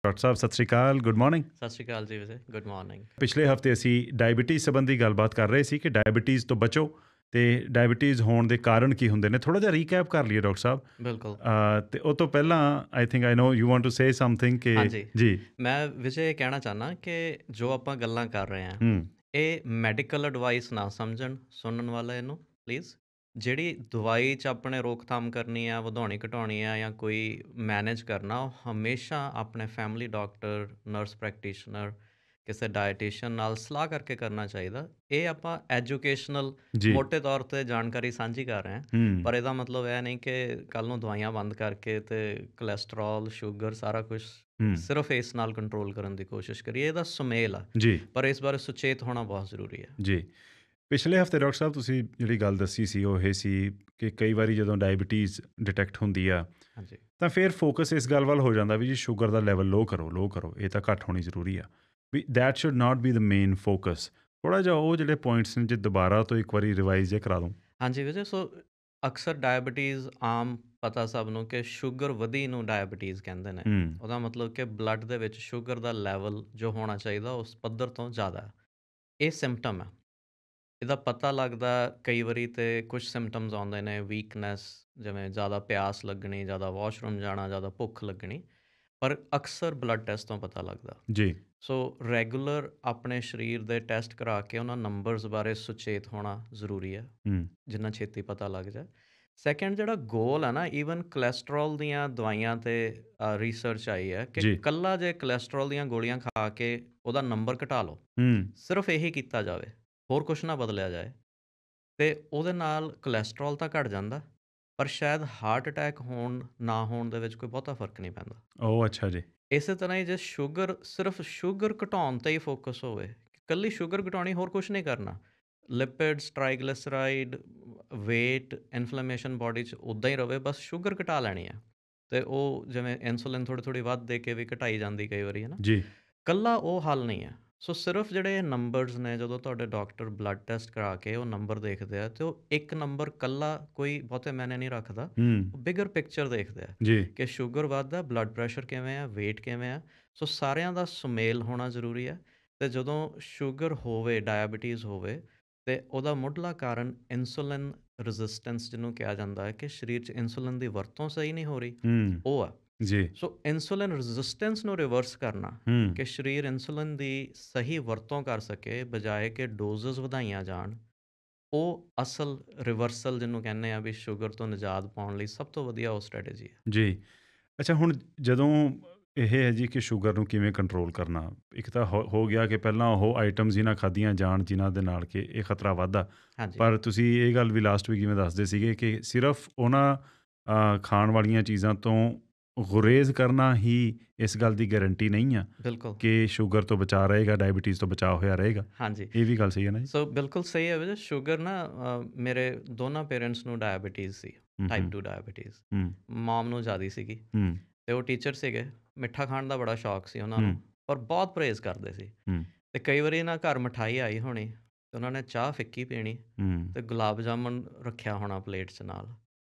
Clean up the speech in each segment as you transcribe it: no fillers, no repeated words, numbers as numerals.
Doctor ਸਾਹਿਬ ਸਤਿ ਸ਼੍ਰੀ ਅਕਾਲ, good morning. ਸਤਿ ਸ਼੍ਰੀ ਅਕਾਲ ਜੀ ਵਿਜੇ, ਗੁੱਡ ਮਾਰਨਿੰਗ। ਪਿਛਲੇ ਹਫਤੇ ਅਸੀਂ ਡਾਇਬਟੀਜ਼ ਸੰਬੰਧੀ ਗੱਲਬਾਤ ਕਰ ਰਹੇ ਸੀ ਕਿ ਡਾਇਬਟੀਜ਼ ਤੋਂ ਬਚੋ ਤੇ ਡਾਇਬਟੀਜ਼ ਹੋਣ ਦੇ ਕਾਰਨ ਕੀ ਹੁੰਦੇ ਨੇ। ਥੋੜ੍ਹਾ ਜਿਹਾ ਰੀਕੈਪ ਕਰ ਲਈਏ ਡਾਕਟਰ ਸਾਹਿਬ। ਬਿਲਕੁਲ। ਤੇ ਉਹ ਤੋਂ ਪਹਿਲਾਂ I think I know you want to say something ਕਿ ਹਾਂਜੀ, ਜੀ ਮੈਂ ਵਿਜੇ ਇਹ ਕਹਿਣਾ ਚਾਹੁੰਦਾ ਕਿ ਜੋ ਆਪਾਂ ਗੱਲਾਂ ਕਰ ਰਹੇ ਹਾਂ, ਹੂੰ ਇਹ ਮੈਡੀਕਲ ਐਡਵਾਈਸ ਨਾ ਸਮਝਣ ਸੁਣਨ ਵਾਲਾ ਇਹਨੂੰ ਪਲੀਜ਼। ਜਿਹੜੀ ਦਵਾਈ 'ਚ ਆਪਣੇ ਰੋਕਥਾਮ ਕਰਨੀ ਆ, ਵਧਾਉਣੀ ਘਟਾਉਣੀ ਆ ਜਾਂ ਕੋਈ ਮੈਨੇਜ ਕਰਨਾ, ਉਹ ਹਮੇਸ਼ਾ ਆਪਣੇ ਫੈਮਿਲੀ ਡਾਕਟਰ, ਨਰਸ ਪ੍ਰੈਕਟੀਸ਼ਨਰ, ਕਿਸੇ ਡਾਇਟੀਸ਼ੀਅਨ ਨਾਲ ਸਲਾਹ ਕਰਕੇ ਕਰਨਾ ਚਾਹੀਦਾ। ਇਹ ਆਪਾਂ ਐਜੂਕੇਸ਼ਨਲ ਜੀ ਮੋਟੇ ਤੌਰ 'ਤੇ ਜਾਣਕਾਰੀ ਸਾਂਝੀ ਕਰ ਰਹੇ ਹਾਂ, ਹੂੰ ਪਰ ਇਹਦਾ ਮਤਲਬ ਇਹ ਨਹੀਂ ਕਿ ਕੱਲ੍ਹ ਨੂੰ ਦਵਾਈਆਂ ਬੰਦ ਕਰਕੇ ਤੇ ਕੋਲੈਸਟਰੋਲ, ਸ਼ੂਗਰ ਸਾਰਾ ਕੁਛ ਹੂੰ ਸਿਰਫ ਇਸ ਨਾਲ ਕੰਟਰੋਲ ਕਰਨ ਦੀ ਕੋਸ਼ਿਸ਼ ਕਰੀਏ। ਇਹਦਾ ਸੁਮੇਲ ਆ, ਜੀ ਪਰ ਇਸ ਬਾਰੇ ਸੁਚੇਤ ਹੋਣਾ ਬਹੁਤ ਜ਼ਰੂਰੀ ਹੈ। ਜੀ ਪਿਛਲੇ ਹਫਤੇ ਡਾਕਟਰ ਸਾਹਿਬ ਤੁਸੀਂ ਜਿਹੜੀ ਗੱਲ ਦੱਸੀ ਸੀ ਉਹ ਇਹ ਸੀ ਕਿ ਕਈ ਵਾਰੀ ਜਦੋਂ ਡਾਇਬਟੀਜ਼ ਡਿਟੈਕਟ ਹੁੰਦੀ ਆ ਹਾਂਜੀ, ਤਾਂ ਫਿਰ ਫੋਕਸ ਇਸ ਗੱਲ ਵੱਲ ਹੋ ਜਾਂਦਾ ਵੀ ਜੀ ਸ਼ੂਗਰ ਦਾ ਲੈਵਲ ਲੋ ਕਰੋ, ਇਹ ਤਾਂ ਘੱਟ ਹੋਣੀ ਜ਼ਰੂਰੀ ਆ। ਵੀ that should not be the main focus. ਥੋੜ੍ਹਾ ਜਿਹਾ ਉਹ ਜਿਹੜੇ ਪੁਆਇੰਟਸ ਨੇ ਜੇ ਦੁਬਾਰਾ ਤੋਂ ਇੱਕ ਵਾਰੀ ਰਿਵਾਈਜ਼ ਜੇ ਕਰਾ ਦੂੰ। ਹਾਂਜੀ ਵਿਜੇ। ਸੋ ਅਕਸਰ ਡਾਇਬਟੀਜ਼ ਆਮ ਪਤਾ ਸਭ ਨੂੰ ਕਿ ਸ਼ੂਗਰ ਵਧੀ ਨੂੰ ਡਾਇਬਟੀਜ਼ ਕਹਿੰਦੇ ਨੇ। ਹੂੰ ਉਹਦਾ ਮਤਲਬ ਕਿ ਬਲੱਡ ਦੇ ਵਿੱਚ ਸ਼ੂਗਰ ਦਾ ਲੈਵਲ ਜੋ ਹੋਣਾ ਚਾਹੀਦਾ ਉਸ ਪੱਧਰ ਤੋਂ ਜ਼ਿਆਦਾ ਹੈ। ਇਹ ਸਿੰਪਟਮ ਹੈ। ਇਹਦਾ ਪਤਾ ਲੱਗਦਾ ਕਈ ਵਾਰੀ ਤੇ ਕੁਝ ਸਿੰਪਟਮਸ ਆਉਂਦੇ ਨੇ, ਵੀਕਨੈਸ, ਜਿਵੇਂ ਜ਼ਿਆਦਾ ਪਿਆਸ ਲੱਗਣੀ, ਜ਼ਿਆਦਾ ਵਾਸ਼ਰੂਮ ਜਾਣਾ, ਜ਼ਿਆਦਾ ਭੁੱਖ ਲੱਗਣੀ, ਪਰ ਅਕਸਰ ਬਲੱਡ ਟੈਸਟ ਤੋਂ ਪਤਾ ਲੱਗਦਾ। ਜੀ ਸੋ ਰੈਗੂਲਰ ਆਪਣੇ ਸਰੀਰ ਦੇ ਟੈਸਟ ਕਰਾ ਕੇ ਉਹਨਾਂ ਨੰਬਰਸ ਬਾਰੇ ਸੁਚੇਤ ਹੋਣਾ ਜ਼ਰੂਰੀ ਹੈ, ਹੂੰ ਜਿੰਨਾ ਛੇਤੀ ਪਤਾ ਲੱਗ ਜਾਏ। ਸੈਕੰਡ ਜਿਹੜਾ ਗੋਲ ਹੈ ਨਾ, ਈਵਨ ਕੋਲੈਸਟਰੋਲ ਦੀਆਂ ਦਵਾਈਆਂ 'ਤੇ ਰਿਸਰਚ ਆਈ ਹੈ ਕਿ ਜੀ ਕੱਲਾ ਜੇ ਕੋਲੈਸਟਰੋਲ ਦੀਆਂ ਗੋਲੀਆਂ ਖਾ ਕੇ ਉਹਦਾ ਨੰਬਰ ਘਟਾ ਲਓ, ਹੂੰ ਸਿਰਫ ਇਹੀ ਕੀਤਾ ਜਾਵੇ, ਹੋਰ ਕੁਛ ਨਾ ਬਦਲਿਆ ਜਾਏ, ਤੇ ਉਹਦੇ ਨਾਲ ਕੋਲੈਸਟਰੋਲ ਤਾਂ ਘਟ ਜਾਂਦਾ, ਪਰ ਸ਼ਾਇਦ ਹਾਰਟ ਅਟੈਕ ਹੋਣ ਨਾ ਹੋਣ ਦੇ ਵਿੱਚ ਕੋਈ ਬਹੁਤਾ ਫਰਕ ਨਹੀਂ ਪੈਂਦਾ। ਉਹ ਅੱਛਾ ਜੀ ਇਸੇ ਤਰ੍ਹਾਂ ਹੀ ਜੇ ਸ਼ੂਗਰ, ਸਿਰਫ ਸ਼ੂਗਰ ਘਟਾਉਣ 'ਤੇ ਹੀ ਫੋਕਸ ਹੋਵੇ, ਇਕੱਲੀ ਸ਼ੂਗਰ ਘਟਾਉਣੀ, ਹੋਰ ਕੁਛ ਨਹੀਂ ਕਰਨਾ, ਲਿਪਿਡਸ, ਟਰਾਈਗਲਿਸਰਾਈਡ, ਵੇਟ, ਇਨਫਲੇਮੇਸ਼ਨ ਬਾਡੀ 'ਚ ਉੱਦਾਂ ਹੀ ਰਵੇ, ਬਸ ਸ਼ੂਗਰ ਘਟਾ ਲੈਣੀ ਹੈ। ਤੇ ਉਹ ਜਿਵੇਂ ਇਨਸੂਲਿਨ ਥੋੜ੍ਹੀ ਥੋੜ੍ਹੀ ਵੱਧ ਦੇ ਕੇ ਵੀ ਘਟਾਈ ਜਾਂਦੀ ਕਈ ਵਾਰੀ, ਹੈ ਨਾ। ਜੀ ਕੱਲਾ ਉਹ ਹੱਲ ਨਹੀਂ ਹੈ। ਸੋ ਸਿਰਫ ਜਿਹੜੇ ਨੰਬਰਸ ਨੇ, ਜਦੋਂ ਤੁਹਾਡੇ ਡਾਕਟਰ ਬਲੱਡ ਟੈਸਟ ਕਰਾ ਕੇ ਉਹ ਨੰਬਰ ਦੇਖਦੇ ਆ, ਤੇ ਉਹ ਇੱਕ ਨੰਬਰ ਕੱਲਾ ਕੋਈ ਬਹੁਤੇ ਮਾਇਨੇ ਨਹੀਂ ਰੱਖਦਾ, ਹੂੰ ਉਹ ਬਿਗਰ ਪਿਕਚਰ ਦੇਖਦੇ ਆ ਜੀ ਕਿ ਸ਼ੂਗਰ ਵੱਧਦਾ, ਬਲੱਡ ਪ੍ਰੈਸ਼ਰ ਕਿਵੇਂ ਆ, ਵੇਟ ਕਿਵੇਂ ਆ। ਸੋ ਸਾਰਿਆਂ ਦਾ ਸੁਮੇਲ ਹੋਣਾ ਜ਼ਰੂਰੀ ਹੈ। ਤੇ ਜਦੋਂ ਸ਼ੂਗਰ ਹੋਵੇ, ਡਾਇਬਟੀਜ਼ ਹੋਵੇ, ਤੇ ਉਹਦਾ ਮੁੱਢਲਾ ਕਾਰਨ ਇਨਸੂਲਿਨ ਰੈਜ਼ਿਸਟੈਂਸ, ਜਿਹਨੂੰ ਕਿਹਾ ਜਾਂਦਾ ਹੈ ਕਿ ਸਰੀਰ 'ਚ ਇਨਸੂਲਿਨ ਦੀ ਵਰਤੋਂ ਸਹੀ ਨਹੀਂ ਹੋ ਰਹੀ, ਹੂੰ ਉਹ ਆ। ਜੀ ਸੋ ਇਨਸੂਲਿਨ ਰੈਜ਼ਿਸਟੈਂਸ ਨੂੰ ਰਿਵਰਸ ਕਰਨਾ, ਹੂੰ ਕਿ ਸਰੀਰ ਇਨਸੂਲਿਨ ਦੀ ਸਹੀ ਵਰਤੋਂ ਕਰ ਸਕੇ, ਬਜਾਏ ਕਿ ਡੋਜ਼ਸ ਵਧਾਈਆਂ ਜਾਣ, ਉਹ ਅਸਲ ਰਿਵਰਸਲ ਜਿਹਨੂੰ ਕਹਿੰਦੇ ਆ ਵੀ ਸ਼ੂਗਰ ਤੋਂ ਨਿਜਾਤ ਪਾਉਣ ਲਈ ਸਭ ਤੋਂ ਵਧੀਆ ਉਹ ਸਟ੍ਰੈਟਜੀ ਹੈ। ਜੀ ਅੱਛਾ ਹੁਣ ਜਦੋਂ ਇਹ ਹੈ ਜੀ ਕਿ ਸ਼ੂਗਰ ਨੂੰ ਕਿਵੇਂ ਕੰਟਰੋਲ ਕਰਨਾ। ਇੱਕ ਤਾਂ ਹੋ ਗਿਆ ਕਿ ਪਹਿਲਾਂ ਉਹ ਆਈਟਮਸ ਹੀ ਨਾ ਖਾਧੀਆਂ ਜਾਣ ਜਿਨ੍ਹਾਂ ਦੇ ਨਾਲ ਕਿ ਇਹ ਖਤਰਾ ਵੱਧਦਾ। ਹਾਂਜੀ, ਪਰ ਤੁਸੀਂ ਇਹ ਗੱਲ ਵੀ ਲਾਸਟ ਵੀਕ ਕਿਵੇਂ ਦੱਸਦੇ ਸੀਗੇ ਕਿ ਸਿਰਫ ਉਹਨਾਂ ਖਾਣ ਵਾਲੀਆਂ ਚੀਜ਼ਾਂ ਤੋਂ ਗੁਰੇਜ਼ ਕਰਨਾ ਹੀ ਇਸ ਗੱਲ ਦੀ ਗਾਰੰਟੀ ਨਹੀਂ ਆ ਬਿਲਕੁਲ। ਕਿ ਸ਼ੂਗਰ ਤੋਂ ਬਚਾ ਰਹੇਗਾ, ਡਾਇਬਟੀਜ਼ ਤੋਂ ਬਚਾਅ ਹੋਇਆ ਰਹੇਗਾ। ਹਾਂਜੀ, ਇਹ ਵੀ ਗੱਲ ਸਹੀ ਹੈ ਨਾ ਜੀ। ਸੋ ਬਿਲਕੁਲ ਸਹੀ ਹੈ ਵੀਰੇ। ਸ਼ੂਗਰ ਨਾ, ਮੇਰੇ ਦੋਨਾਂ ਪੇਰੈਂਟਸ ਨੂੰ ਡਾਇਬਟੀਜ਼ ਸੀ, ਹੂੰ ਟਾਈਪ ਹੂੰ 2 ਡਾਇਬਟੀਜ਼। ਹੂੰ ਮੋਮ ਨੂੰ ਜ਼ਿਆਦਾ ਸੀਗੀ, ਹੂੰ ਤੇ ਉਹ ਟੀਚਰ ਸੀਗੇ। ਮਿੱਠਾ ਖਾਣ ਦਾ ਬੜਾ ਸ਼ੌਕ ਸੀ ਉਹਨਾਂ ਹੂੰ ਨੂੰ, ਪਰ ਬਹੁਤ ਪਰਹੇਜ਼ ਕਰਦੇ ਸੀ। ਹੂੰ ਤੇ ਕਈ ਵਾਰੀ ਨਾ ਘਰ ਮਿਠਾਈ ਆਈ ਹੋਣੀ, ਤੇ ਉਹਨਾਂ ਨੇ ਚਾਹ ਫਿੱਕੀ ਪੀਣੀ, ਹੂੰ ਤੇ ਗੁਲਾਬ ਜਾਮੁਨ ਰੱਖਿਆ ਹੋਣਾ ਪਲੇਟ 'ਚ ਨਾਲ।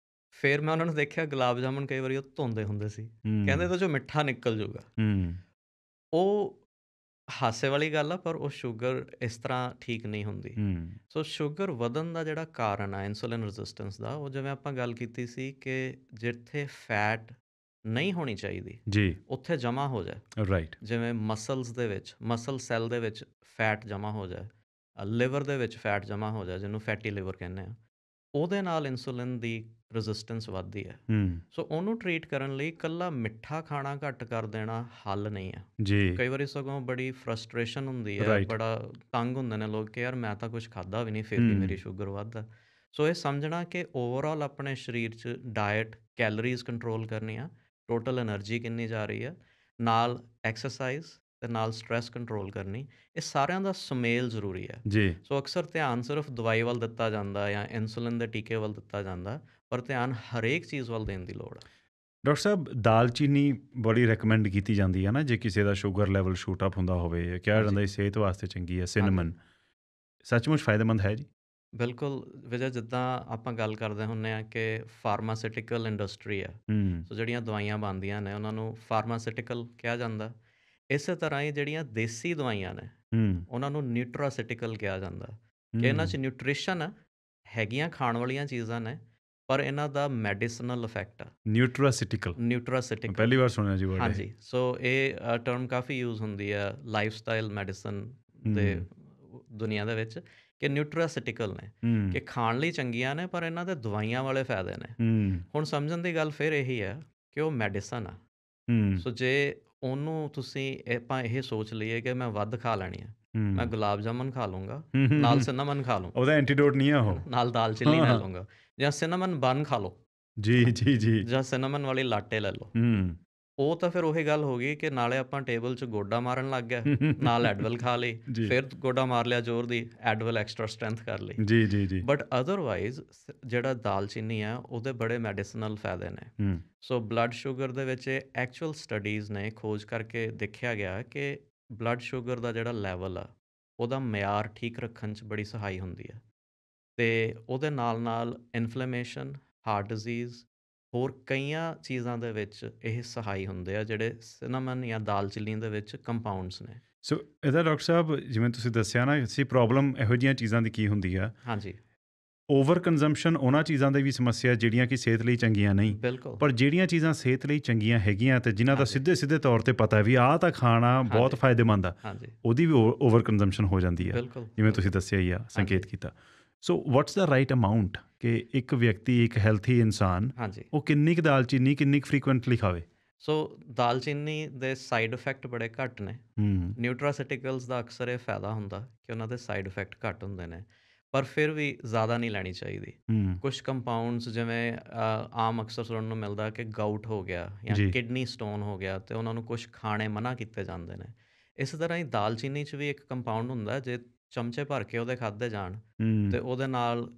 ਫਿਰ ਮੈਂ ਉਹਨਾਂ ਨੂੰ ਦੇਖਿਆ, ਗੁਲਾਬ ਜਾਮੁਨ ਕਈ ਵਾਰੀ ਉਹ ਧੋਂਦੇ ਹੁੰਦੇ ਸੀ, ਕਹਿੰਦੇ ਇਹਦੇ 'ਚੋਂ ਮਿੱਠਾ ਨਿਕਲ ਜੂਗਾ। ਹੂੰ ਉਹ ਹਾਸੇ ਵਾਲੀ ਗੱਲ ਆ, ਪਰ ਉਹ ਸ਼ੂਗਰ ਇਸ ਤਰ੍ਹਾਂ ਠੀਕ ਨਹੀਂ ਹੁੰਦੀ। ਹੂੰ ਸੋ ਸ਼ੂਗਰ ਵਧਣ ਦਾ ਜਿਹੜਾ ਕਾਰਨ ਆ ਇਨਸੂਲਿਨ ਰੈਜ਼ਿਸਟੈਂਸ ਦਾ, ਉਹ ਜਿਵੇਂ ਆਪਾਂ ਗੱਲ ਕੀਤੀ ਸੀ ਕਿ ਜਿੱਥੇ ਫੈਟ ਨਹੀਂ ਹੋਣੀ ਚਾਹੀਦੀ, ਜੀ ਉੱਥੇ ਜਮ੍ਹਾਂ ਹੋ ਜਾਏ। ਰਾਈਟ ਜਿਵੇਂ ਮਸਲਸ ਦੇ ਵਿੱਚ, ਮਸਲ ਸੈੱਲ ਦੇ ਵਿੱਚ ਫੈਟ ਜਮ੍ਹਾਂ ਹੋ ਜਾਏ, ਲਿਵਰ ਦੇ ਵਿੱਚ ਫੈਟ ਜਮ੍ਹਾਂ ਹੋ ਜਾਏ, ਜਿਹਨੂੰ ਫੈਟੀ ਲਿਵਰ ਕਹਿੰਦੇ ਆ, ਉਹਦੇ ਨਾਲ ਇਨਸੂਲਿਨ ਦੀ ਰੈਜ਼ਿਸਟੈਂਸ ਵੱਧਦੀ ਹੈ। ਹੂੰ ਸੋ ਉਹਨੂੰ ਟਰੀਟ ਕਰਨ ਲਈ ਇਕੱਲਾ ਮਿੱਠਾ ਖਾਣਾ ਘੱਟ ਕਰ ਦੇਣਾ ਹੱਲ ਨਹੀਂ ਹੈ। ਜੀ ਕਈ ਵਾਰੀ ਸਗੋਂ ਬੜੀ ਫਰਸਟ੍ਰੇਸ਼ਨ ਹੁੰਦੀ ਹੈ, ਰਾਈਟ ਬੜਾ ਤੰਗ ਹੁੰਦੇ ਨੇ ਲੋਕ ਕਿ ਯਾਰ ਮੈਂ ਤਾਂ ਕੁਝ ਖਾਧਾ ਵੀ ਨਹੀਂ, ਫਿਰ ਵੀ ਮੇਰੀ ਹੂੰ ਸ਼ੂਗਰ ਵੱਧ ਹੈ। ਸੋ ਇਹ ਸਮਝਣਾ ਕਿ ਓਵਰਆਲ ਆਪਣੇ ਸਰੀਰ 'ਚ ਡਾਇਟ, ਕੈਲਰੀਜ਼ ਕੰਟਰੋਲ ਕਰਨੀਆਂ, ਟੋਟਲ ਐਨਰਜੀ ਕਿੰਨੀ ਜਾ ਰਹੀ ਹੈ, ਨਾਲ ਐਕਸਰਸਾਈਜ਼ ਤੇ ਨਾਲ ਸਟ੍ਰੈਸ ਕੰਟਰੋਲ ਕਰਨੀ, ਇਹ ਸਾਰਿਆਂ ਦਾ ਸੁਮੇਲ ਜ਼ਰੂਰੀ ਹੈ। ਜੀ ਸੋ ਅਕਸਰ ਧਿਆਨ ਸਿਰਫ ਦਵਾਈ ਵੱਲ ਦਿੱਤਾ ਜਾਂਦਾ ਜਾਂ ਇਨਸੂਲਿਨ ਦੇ ਟੀਕੇ ਵੱਲ ਦਿੱਤਾ ਜਾਂਦਾ, ਪਰ ਧਿਆਨ ਹਰੇਕ ਚੀਜ਼ ਵੱਲ ਦੇਣ ਦੀ ਲੋੜ ਹੈ। ਡਾਕਟਰ ਸਾਹਿਬ ਦਾਲਚੀਨੀ ਬੜੀ ਰეკਮੈਂਡ ਕੀਤੀ ਜਾਂਦੀ ਹੈ ਨਾ, ਜੇ ਕਿਸੇ ਦਾ ਸ਼ੂਗਰ ਲੈਵਲ ਸ਼ੂਟ ਅਪ ਹੁੰਦਾ ਹੋਵੇ, ਕਿਹਾ ਹਾਂਜੀ, ਜਾਂਦਾ ਇਹ ਸਿਹਤ ਵਾਸਤੇ ਚੰਗੀ ਹੈ। ਹਾਂਜੀ, ਸਿਨੇਮਨ ਸੱਚਮੁੱਚ ਫਾਇਦੇਮੰਦ ਹੈ ਜੀ। ਬਿਲਕੁਲ ਵਿਜੇ। ਜਿੱਦਾਂ ਆਪਾਂ ਗੱਲ ਕਰਦੇ ਹੁੰਦੇ ਹਾਂ ਕਿ ਫਾਰਮਾਸਿਊਟੀਕਲ ਇੰਡਸਟਰੀ ਆ, ਹੂੰ ਸੋ ਜਿਹੜੀਆਂ ਦਵਾਈਆਂ ਬਣਦੀਆਂ ਨੇ ਉਹਨਾਂ ਨੂੰ ਫਾਰਮਾਸਿਊਟੀਕਲ ਕਿਹਾ ਜਾਂਦਾ। ਇਸੇ ਤਰ੍ਹਾਂ ਹੀ ਜਿਹੜੀਆਂ ਦੇਸੀ ਦਵਾਈਆਂ ਨੇ, ਹੂੰ, ਉਹਨਾਂ ਨੂੰ ਨਿਊਟਰਾਸਿਟੀਕਲ ਕਿਹਾ ਜਾਂਦਾ ਕਿ ਇਹਨਾਂ 'ਚ ਹੂੰ। ਨਿਊਟ੍ਰੀਸ਼ਨ ਆ, ਹੈਗੀਆਂ ਖਾਣ ਵਾਲੀਆਂ ਚੀਜ਼ਾਂ ਨੇ, ਪਰ ਇਹਨਾਂ ਦਾ ਮੈਡੀਸਿਨਲ ਇਫੈਕਟ ਆ, ਨਿਊਟਰਾਸਿਟੀਕਲ ਮੈਂ ਨਿਊਟਰਾਸਿਟੀਕਲ। ਪਹਿਲੀ ਵਾਰ ਸੁਣਿਆ ਜੀ ਵਰਡ ਇਹ। ਹਾਂਜੀ, ਸੋ ਇਹ ਟਰਮ ਕਾਫੀ ਯੂਜ਼ ਹੁੰਦੀ ਆ ਲਾਈਫਸਟਾਈਲ ਮੈਡੀਸਨ ਦੇ ਹੂੰ, ਦੁਨੀਆ ਦੇ ਵਿੱਚ, ਕਿ ਨਿਊਟਰਾਸਿਟੀਕਲ ਨੇ, ਹੂੰ, ਕਿ ਖਾਣ ਲਈ ਚੰਗੀਆਂ ਨੇ, ਪਰ ਇਹਨਾਂ ਦੇ ਦਵਾਈਆਂ ਵਾਲੇ ਫਾਇਦੇ ਨੇ। ਹੂੰ, ਹੁਣ ਸਮਝਣ ਦੀ ਗੱਲ ਫਿਰ ਇਹੀ ਹੈ ਕਿ ਉਹ ਮੈਡੀਸਨ ਆ। ਹੂੰ, ਸੋ ਜੇ ਉਹਨੂੰ ਆਪਾਂ ਇਹ ਸੋਚ ਲਈਏ ਕਿ ਮੈਂ ਵੱਧ ਖਾ ਲੈਣੀ ਆ, ਮੈਂ ਹੂੰ, ਗੁਲਾਬ ਜਾਮੁਨ ਖਾ ਲੂੰਗਾ, ਹੂੰ, ਹੂੰ, ਨਾਲ ਹੂੰ। ਸਿਨੇਮਨ ਖਾ ਲੂੰ, ਉਹਦਾ ਐਂਟੀਡੋਟ ਨਹੀਂ ਆ ਹੈ ਉਹ। ਨਾ, ਨਾਲ ਦਾਲਚੀਨੀ ਹਾਂ, ਲੈ ਹਾਂ। ਲੂੰਗਾ, ਜਾਂ ਸਿਨੇਮਨ ਬਨ ਖਾ ਲਓ, ਜੀ, ਹੈ ਨਾ, ਜੀ, ਜੀ। ਜਾਂ ਸਿਨੇਮਨ ਵਾਲੀ ਲਾਟੇ ਲੈ ਲਓ। ਹੂੰ। ਉਹ ਤਾਂ ਫਿਰ ਉਹੀ ਗੱਲ ਹੋ ਗਈ ਕਿ ਨਾਲੇ ਆਪਾਂ ਟੇਬਲ 'ਚ ਗੋਡਾ ਮਾਰਨ ਲੱਗ ਗਿਆ, ਨਾਲ ਐਡਵਲ ਖਾ ਲਈ, ਜੀ, ਫਿਰ ਗੋਡਾ ਮਾਰ ਲਿਆ ਜ਼ੋਰ ਦੀ, ਐਡਵਲ ਐਕਸਟਰਾ ਸਟਰੈਂਥ ਕਰ ਲਈ। ਜੀ, ਜੀ, ਜੀ। ਬਟ ਅਦਰਵਾਈਜ਼ ਜਿਹੜਾ ਦਾਲਚੀਨੀ ਆ ਉਹਦੇ ਬੜੇ ਮੈਡੀਸਨਲ ਫਾਇਦੇ ਨੇ। ਹੂੰ, ਸੋ ਬਲੱਡ ਸ਼ੂਗਰ ਦੇ ਵਿੱਚ ਐਕਚੁਅਲ ਸਟੱਡੀਜ਼ ਨੇ ਖੋਜ ਕਰਕੇ ਦੇਖਿਆ ਗਿਆ ਕਿ ਬਲੱਡ ਸ਼ੂਗਰ ਦਾ ਜਿਹੜਾ ਲੈਵਲ ਆ, ਉਹਦਾ ਮਿਆਰ ਠੀਕ ਰੱਖਣ 'ਚ ਬੜੀ ਸਹਾਈ ਹੁੰਦੀ ਆ, ਅਤੇ ਉਹਦੇ ਨਾਲ ਇਨਫਲੇਮੇਸ਼ਨ, ਹਾਰਟ ਡਿਜ਼ੀਜ਼, ਹੋਰ ਕਈਆਂ ਚੀਜ਼ਾਂ ਦੇ ਵਿੱਚ ਇਹ ਸਹਾਈ ਹੁੰਦੇ ਆ, ਜਿਹੜੇ ਸਿਨੇਮਨ ਜਾਂ ਦਾਲਚੀਨੀ ਦੇ ਵਿੱਚ ਕੰਪਾਊਂਡਸ ਨੇ। ਸੋ ਇਹਦਾ ਡਾਕਟਰ ਸਾਹਿਬ ਜਿਵੇਂ ਤੁਸੀਂ ਦੱਸਿਆ ਨਾ ਅਸੀਂ ਪ੍ਰੋਬਲਮ ਇਹੋ ਜਿਹੀਆਂ ਚੀਜ਼ਾਂ ਦੀ ਕੀ ਹੁੰਦੀ ਆ, ਹਾਂਜੀ, ਓਵਰ ਕੰਜ਼ੰਪਸ਼ਨ ਉਹਨਾਂ ਚੀਜ਼ਾਂ ਦੀ ਵੀ ਸਮੱਸਿਆ ਜਿਹੜੀਆਂ ਕਿ ਸਿਹਤ ਲਈ ਚੰਗੀਆਂ ਨਹੀਂ, ਬਿਲਕੁਲ। ਪਰ ਜਿਹੜੀਆਂ ਚੀਜ਼ਾਂ ਸਿਹਤ ਲਈ ਚੰਗੀਆਂ ਹੈਗੀਆਂ ਤੇ ਜਿਨ੍ਹਾਂ ਦਾ ਹਾਂਜੀ, ਸਿੱਧੇ ਤੌਰ ਤੇ ਪਤਾ ਹੈ ਵੀ ਆਹ ਤਾਂ ਖਾਣਾ ਬਹੁਤ ਹਾਂਜੀ, ਫਾਇਦੇਮੰਦ ਆ, ਹਾਂਜੀ, ਉਹਦੀ ਵੀ ਓਵਰ ਕੰਜ਼ੰਪਸ਼ਨ ਹੋ ਜਾਂਦੀ ਆ, ਬਿਲਕੁਲ, ਜਿਵੇਂ ਤੁਸੀਂ ਬਿਲਕੁਲ। ਦੱਸਿਆ ਹੀ ਆ, ਸੰਕੇਤ ਹਾਂਜੀ, ਕੀਤਾ। ਸੋ ਵਾਟਸ ਦਾ ਰਾਈਟ ਅਮਾਊਂਟ ਕਿ ਇੱਕ ਵਿਅਕਤੀ, ਇੱਕ ਹੈਲਥੀ ਇਨਸਾਨ ਹਾਂਜੀ। ਉਹ ਕਿੰਨੀ ਕੁ ਦਾਲਚੀਨੀ ਕਿੰਨੀ ਕੁ ਫਰੀਕੁਐਂਟਲੀ ਖਾਵੇ? ਸੋ ਦਾਲਚੀਨੀ ਦੇ ਸਾਈਡ ਇਫੈਕਟ ਬੜੇ ਘੱਟ ਨੇ। ਹੂੰ, ਨਿਊਟਰਾਸਿਟੀਕਲਸ ਦਾ ਅਕਸਰ ਇਹ ਫਾਇਦਾ ਹੁੰਦਾ ਕਿ ਉਹਨਾਂ ਦੇ ਸਾਈਡ ਇਫੈਕਟ ਘੱਟ ਹੁੰਦੇ ਨੇ, ਪਰ ਫਿਰ ਵੀ ਜ਼ਿਆਦਾ ਨਹੀਂ ਲੈਣੀ ਚਾਹੀਦੀ। ਹੂੰ, ਕੁਛ ਕੰਪਾਊਂਡਸ ਜਿਵੇਂ ਆਮ ਅਕਸਰ ਸੁਣਨ ਨੂੰ ਮਿਲਦਾ ਕਿ ਗਾਊਟ ਹੋ ਗਿਆ ਜਾਂ ਜੀ, ਕਿਡਨੀ ਸਟੋਨ ਹੋ ਗਿਆ, ਅਤੇ ਉਹਨਾਂ ਨੂੰ ਕੁਛ ਖਾਣੇ ਮਨ੍ਹਾ ਕੀਤੇ ਜਾਂਦੇ ਨੇ। ਇਸੇ ਤਰ੍ਹਾਂ ਹੀ ਦਾਲਚੀਨੀ 'ਚ ਵੀ ਇੱਕ ਕੰਪਾਊਂਡ ਹੁੰਦਾ, ਜੇ ਚਮਚੇ ਭਰ ਕੇ ਉਹਦੇ ਖਾਧੇ ਜਾਣ ਹੂੰ, ਤੇ ਉਹਦੇ ਨਾਲ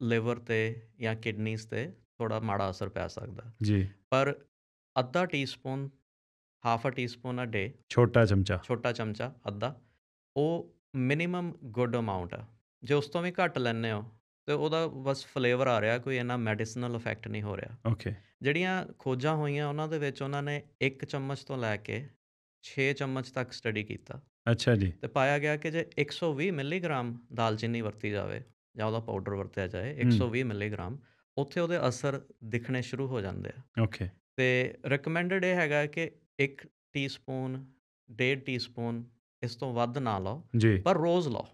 ਲਿਵਰ 'ਤੇ ਜਾਂ ਕਿਡਨੀਜ਼ 'ਤੇ ਥੋੜ੍ਹਾ ਮਾੜਾ ਅਸਰ ਪੈ ਸਕਦਾ। ਜੀ, ਪਰ ਅੱਧਾ ਟੀਸਪੂਨ, ਹਾਫ ਅ ਟੀਸਪੂਨ ਅ ਡੇ, ਛੋਟਾ ਚਮਚਾ। ਛੋਟਾ ਚਮਚਾ ਅੱਧਾ, ਉਹ ਮਿਨੀਮਮ ਗੁੱਡ ਅਮਾਊਂਟ ਆ। ਜੇ ਉਸ ਤੋਂ ਵੀ ਘੱਟ ਲੈਂਦੇ ਹੋ ਤੇ ਉਹਦਾ ਬਸ ਫਲੇਵਰ ਆ ਰਿਹਾ, ਕੋਈ ਇੰਨਾ ਮੈਡੀਸਨਲ ਇਫੈਕਟ ਨਹੀਂ ਹੋ ਰਿਹਾ। ਓਕੇ, ਜਿਹੜੀਆਂ ਖੋਜਾਂ ਹੋਈਆਂ ਉਹਨਾਂ ਦੇ ਵਿੱਚ ਉਹਨਾਂ ਨੇ 1 ਚਮਚ ਤੋਂ ਲੈ ਕੇ 6 ਚਮਚ ਤੱਕ ਸਟੱਡੀ ਕੀਤਾ, ਅੱਛਾ ਜੀ, ਤੇ ਪਾਇਆ ਗਿਆ ਕਿ ਜੇ 120 ਮਿਲੀਗ੍ਰਾਮ ਦਾਲਚੀਨੀ ਵਰਤੀ ਜਾਵੇ ਜਾਂ ਉਹਦਾ ਪਾਊਡਰ ਵਰਤਿਆ ਜਾਏ, ਹੂੰ, 120 ਮਿਲੀਗ੍ਰਾਮ, ਉੱਥੇ ਉਹਦੇ ਅਸਰ ਦਿਖਣੇ ਸ਼ੁਰੂ ਹੋ ਜਾਂਦੇ ਆ। ਓਕੇ, ਤੇ ਰਿਕਮੈਂਡਡ ਇਹ ਹੈਗਾ ਕਿ 1 ਟੀਸਪੂਨ, 1.5 ਟੀਸਪੂਨ, ਇਸ ਤੋਂ ਵੱਧ ਨਾ ਲਓ, ਜੀ, ਪਰ ਰੋਜ਼ ਲਓ।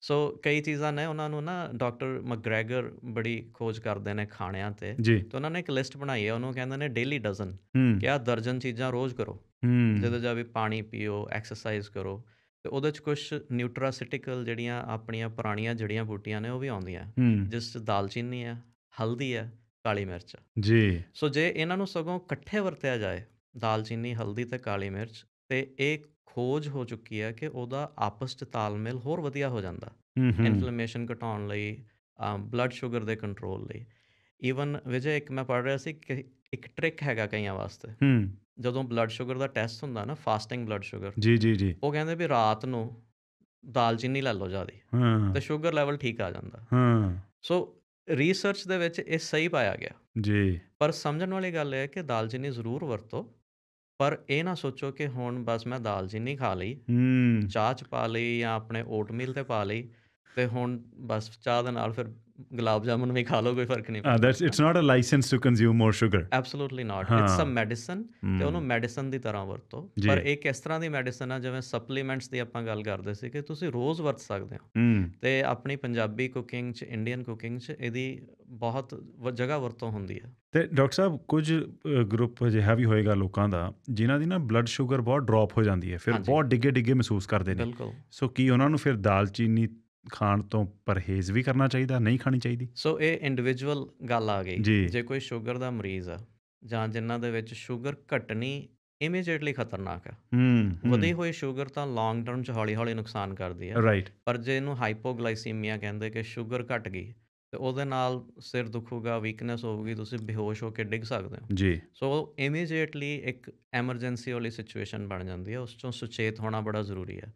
ਸੋ ਕਈ ਚੀਜ਼ਾਂ ਨੇ, ਉਹਨਾਂ ਨੂੰ ਨਾ ਡਾਕਟਰ ਮੈਕਗ੍ਰੈਗਰ ਬੜੀ ਖੋਜ ਕਰਦੇ ਨੇ ਖਾਣਿਆਂ 'ਤੇ, ਜੀ, ਤੇ ਉਹਨਾਂ ਨੇ ਇੱਕ ਲਿਸਟ ਬਣਾਈ ਹੈ, ਉਹਨੂੰ ਕਹਿੰਦੇ ਨੇ ਡੇਲੀ ਡਜ਼ਨ, ਹੂੰ, ਕਿ ਆਹ ਦਰਜਨ ਚੀਜ਼ਾਂ ਰੋਜ਼ ਕਰੋ, ਹੂੰ, ਜਿਹਦੇ ਜਾ ਵੀ ਪਾਣੀ ਪੀਓ, ਐਕਸਰਸਾਈਜ਼ ਕਰੋ, ਤੇ ਉਹਦੇ 'ਚ ਕੁਛ ਨਿਊਟਰਾਸਿਟੀਕਲ ਜਿਹੜੀਆਂ ਆਪਣੀਆਂ ਪੁਰਾਣੀਆਂ ਜੜੀਆਂ ਬੂਟੀਆਂ ਨੇ ਉਹ ਵੀ ਆਉਂਦੀਆਂ, ਹੂੰ, ਜਿਸ 'ਚ ਦਾਲਚੀਨੀ ਆ, ਹਲਦੀ ਆ, ਕਾਲੀ ਮਿਰਚ ਆ। ਜੀ, ਸੋ ਜੇ ਇਹਨਾਂ ਨੂੰ ਸਗੋਂ ਇਕੱਠੇ ਵਰਤਿਆ ਜਾਏ, ਦਾਲਚੀਨੀ, ਹਲਦੀ ਤੇ ਕਾਲੀ ਮਿਰਚ, ਤੇ ਇਹ ਖੋਜ ਹੋ ਚੁੱਕੀ ਹੈ ਕਿ ਉਹਦਾ ਆਪਸ 'ਚ ਤਾਲਮੇਲ ਹੋਰ ਵਧੀਆ ਹੋ ਜਾਂਦਾ, ਹੂੰ, ਹੂੰ, ਇਨਫਲੇਮੇਸ਼ਨ ਘਟਾਉਣ ਲਈ, ਬਲੱਡ ਸ਼ੂਗਰ ਦੇ ਕੰਟਰੋਲ ਲਈ। ਈਵਨ ਵਿਜੇ, ਇੱਕ ਮੈਂ ਪੜ੍ਹ ਰਿਹਾ ਸੀ ਕਿ ਇੱਕ ਟ੍ਰਿਕ ਹੈਗਾ ਕਈਆਂ ਵਾਸਤੇ, ਹੂੰ, ਜਦੋਂ ਬਲੱਡ ਸ਼ੂਗਰ ਦਾ ਟੈਸਟ ਹੁੰਦਾ ਨਾ, ਫਾਸਟਿੰਗ ਬਲੱਡ ਸ਼ੂਗਰ, ਜੀ, ਜੀ, ਜੀ, ਉਹ ਕਹਿੰਦੇ ਵੀ ਰਾਤ ਨੂੰ ਦਾਲਚੀਨੀ ਲੈ ਲਓ ਜ਼ਿਆਦਾ, ਹਾਂ, ਤੇ ਸ਼ੂਗਰ ਲੈਵਲ ਠੀਕ ਆ ਜਾਂਦਾ। ਹਾਂ, ਸੋ ਰਿਸਰਚ ਦੇ ਵਿੱਚ ਇਹ ਸਹੀ ਪਾਇਆ ਗਿਆ। ਜੀ, ਪਰ ਸਮਝਣ ਵਾਲੀ ਗੱਲ ਇਹ ਹੈ ਕਿ ਦਾਲਚੀਨੀ ਜ਼ਰੂਰ ਵਰਤੋ, ਪਰ ਇਹ ਨਾ ਸੋਚੋ ਕਿ ਹੁਣ ਬਸ ਮੈਂ ਦਾਲਚੀਨੀ ਖਾ ਲਈ, ਹੂੰ, ਚਾਹ 'ਚ ਪਾ ਲਈ ਜਾਂ ਆਪਣੇ ਓਟਮੀਲ 'ਤੇ ਪਾ ਲਈ, ਤੇ ਹੁਣ ਬਸ ਚਾਹ ਦੇ ਨਾਲ ਫਿਰ ਗੁਲਾਬ ਜਾਮੁਨ ਵੀ ਖਾ ਲਓ, ਕੋਈ ਫ਼ਰਕ ਨਹੀਂ ਪੈਂਦਾ। That's it's not a licence to consume more sugar. Absolutely not, it's a ਹਾਂ, ਮੈਡੀਸਨ, ਤੇ ਉਹਨੂੰ ਹੂੰ, ਮੈਡੀਸਨ ਦੀ ਤਰ੍ਹਾਂ ਵਰਤੋ। ਜੀ, ਪਰ ਇਹ ਕਿਸ ਤਰ੍ਹਾਂ ਦੀ ਮੈਡੀਸਨ ਆ, ਜਿਵੇਂ ਸਪਲੀਮੈਂਟਸ ਦੀ ਆਪਾਂ ਗੱਲ ਕਰਦੇ ਸੀ, ਕਿ ਤੁਸੀਂ ਰੋਜ਼ ਵਰਤ ਸਕਦੇ ਹੋ, ਹੂੰ, ਤੇ ਆਪਣੀ ਪੰਜਾਬੀ ਕੁਕਿੰਗ 'ਚ, ਇੰਡੀਅਨ ਕੁਕਿੰਗ 'ਚ ਇਹਦੀ ਬਹੁਤ ਜਗ੍ਹਾ ਵਰਤੋਂ ਹੁੰਦੀ ਹੈ। ਤੇ ਡਾਕਟਰ ਸਾਹਿਬ ਕੁਝ ਗਰੁੱਪ ਅਜਿਹਾ ਵੀ ਹੋਏਗਾ ਲੋਕਾਂ ਦਾ ਜਿਨ੍ਹਾਂ ਦੀ ਨਾ ਬਲੱਡ ਸ਼ੂਗਰ ਬਹੁਤ ਡ੍ਰੌਪ ਹੋ ਜਾਂਦੀ ਹੈ, ਫਿਰ ਹਾਂਜੀ, ਬਹੁਤ ਡਿੱਗੇ ਮਹਿਸੂਸ ਕਰਦੇ ਨੇ। ਬਿਲਕੁਲ। ਸੋ ਕੀ ਉਹਨਾਂ ਨੂੰ ਫਿਰ ਦਾਲਚੀਨੀ ਖਾਣ ਤੋਂ ਪਰਹੇਜ਼ ਵੀ ਕਰਨਾ ਚਾਹੀਦਾ, ਨਹੀਂ ਖਾਣੀ ਚਾਹੀਦੀ? ਸੋ ਇਹ ਇੰਡੀਵਿਜੂਅਲ ਗੱਲ ਆ ਗਈ। ਜੀ, ਜੇ ਕੋਈ ਸ਼ੂਗਰ ਦਾ ਮਰੀਜ਼ ਆ, ਜਾਂ ਜਿਨ੍ਹਾਂ ਦੇ ਵਿੱਚ ਸ਼ੂਗਰ ਘਟਣੀ ਇਮੀਡੀਏਟਲੀ ਖਤਰਨਾਕ ਆ, ਹੂੰ, ਵਧੀ ਹੂੰ, ਹੋਈ ਸ਼ੂਗਰ ਤਾਂ ਲੌਂਗ ਟਰਮ 'ਚ ਹੌਲੀ-ਹੌਲੀ ਨੁਕਸਾਨ ਕਰਦੀ ਆ। ਰਾਈਟ, ਪਰ ਜੇ ਇਹਨੂੰ ਹਾਈਪੋਗਲਾਈਸੀਮੀਆ ਕਹਿੰਦੇ, ਕਿ ਸ਼ੂਗਰ ਘਟ ਗਈ, ਤੇ ਉਹਦੇ ਨਾਲ ਸਿਰ ਦੁਖੂਗਾ, ਵੀਕਨੈਸ ਹੋਊਗੀ, ਤੁਸੀਂ ਬੇਹੋਸ਼ ਹੋ ਕੇ ਡਿੱਗ ਸਕਦੇ ਹੋ। ਜੀ, ਸੋ ਇਮੀਡੀਏਟਲੀ ਇੱਕ ਐਮਰਜੈਂਸੀ ਵਾਲੀ ਸਿਚੁਏਸ਼ਨ ਬਣ ਜਾਂਦੀ ਹੈ, ਉਸ 'ਚੋਂ ਸੁਚੇਤ ਹੋਣਾ ਬੜਾ ਜ਼ਰੂਰੀ ਹੈ।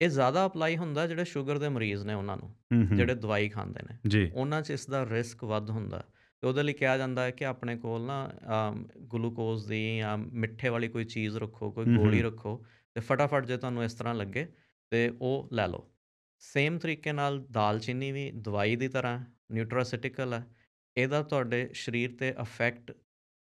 ਇਹ ਜ਼ਿਆਦਾ ਅਪਲਾਈ ਹੁੰਦਾ ਜਿਹੜੇ ਸ਼ੂਗਰ ਦੇ ਮਰੀਜ਼ ਨੇ ਉਹਨਾਂ ਨੂੰ, ਹੂੰ, ਹੂੰ, ਜਿਹੜੇ ਦਵਾਈ ਖਾਂਦੇ ਨੇ, ਜੀ, ਉਹਨਾਂ 'ਚ ਇਸ ਦਾ ਰਿਸਕ ਵੱਧ ਹੁੰਦਾ। ਤੇ ਉਹਦੇ ਲਈ ਕਿਹਾ ਜਾਂਦਾ ਹੈ ਕਿ ਆਪਣੇ ਕੋਲ ਨਾ ਗਲੂਕੋਜ਼ ਦੀ ਜਾਂ ਮਿੱਠੇ ਵਾਲੀ ਕੋਈ ਚੀਜ਼ ਰੱਖੋ, ਕੋਈ ਹੂੰ, ਗੋਲੀ ਹੂੰ, ਰੱਖੋ, ਤੇ ਫਟਾਫਟ ਜੇ ਤੁਹਾਨੂੰ ਇਸ ਤਰ੍ਹਾਂ ਲੱਗੇ ਤੇ ਉਹ ਲੈ ਲਓ। ਸੇਮ ਤਰੀਕੇ ਨਾਲ ਦਾਲਚੀਨੀ ਵੀ ਦਵਾਈ ਦੀ ਤਰ੍ਹਾਂ ਨਿਊਟਰਾਸਿਟੀਕਲ ਹੈ। ਇਹਦਾ ਤੁਹਾਡੇ ਸਰੀਰ 'ਤੇ ਇਫੈਕਟ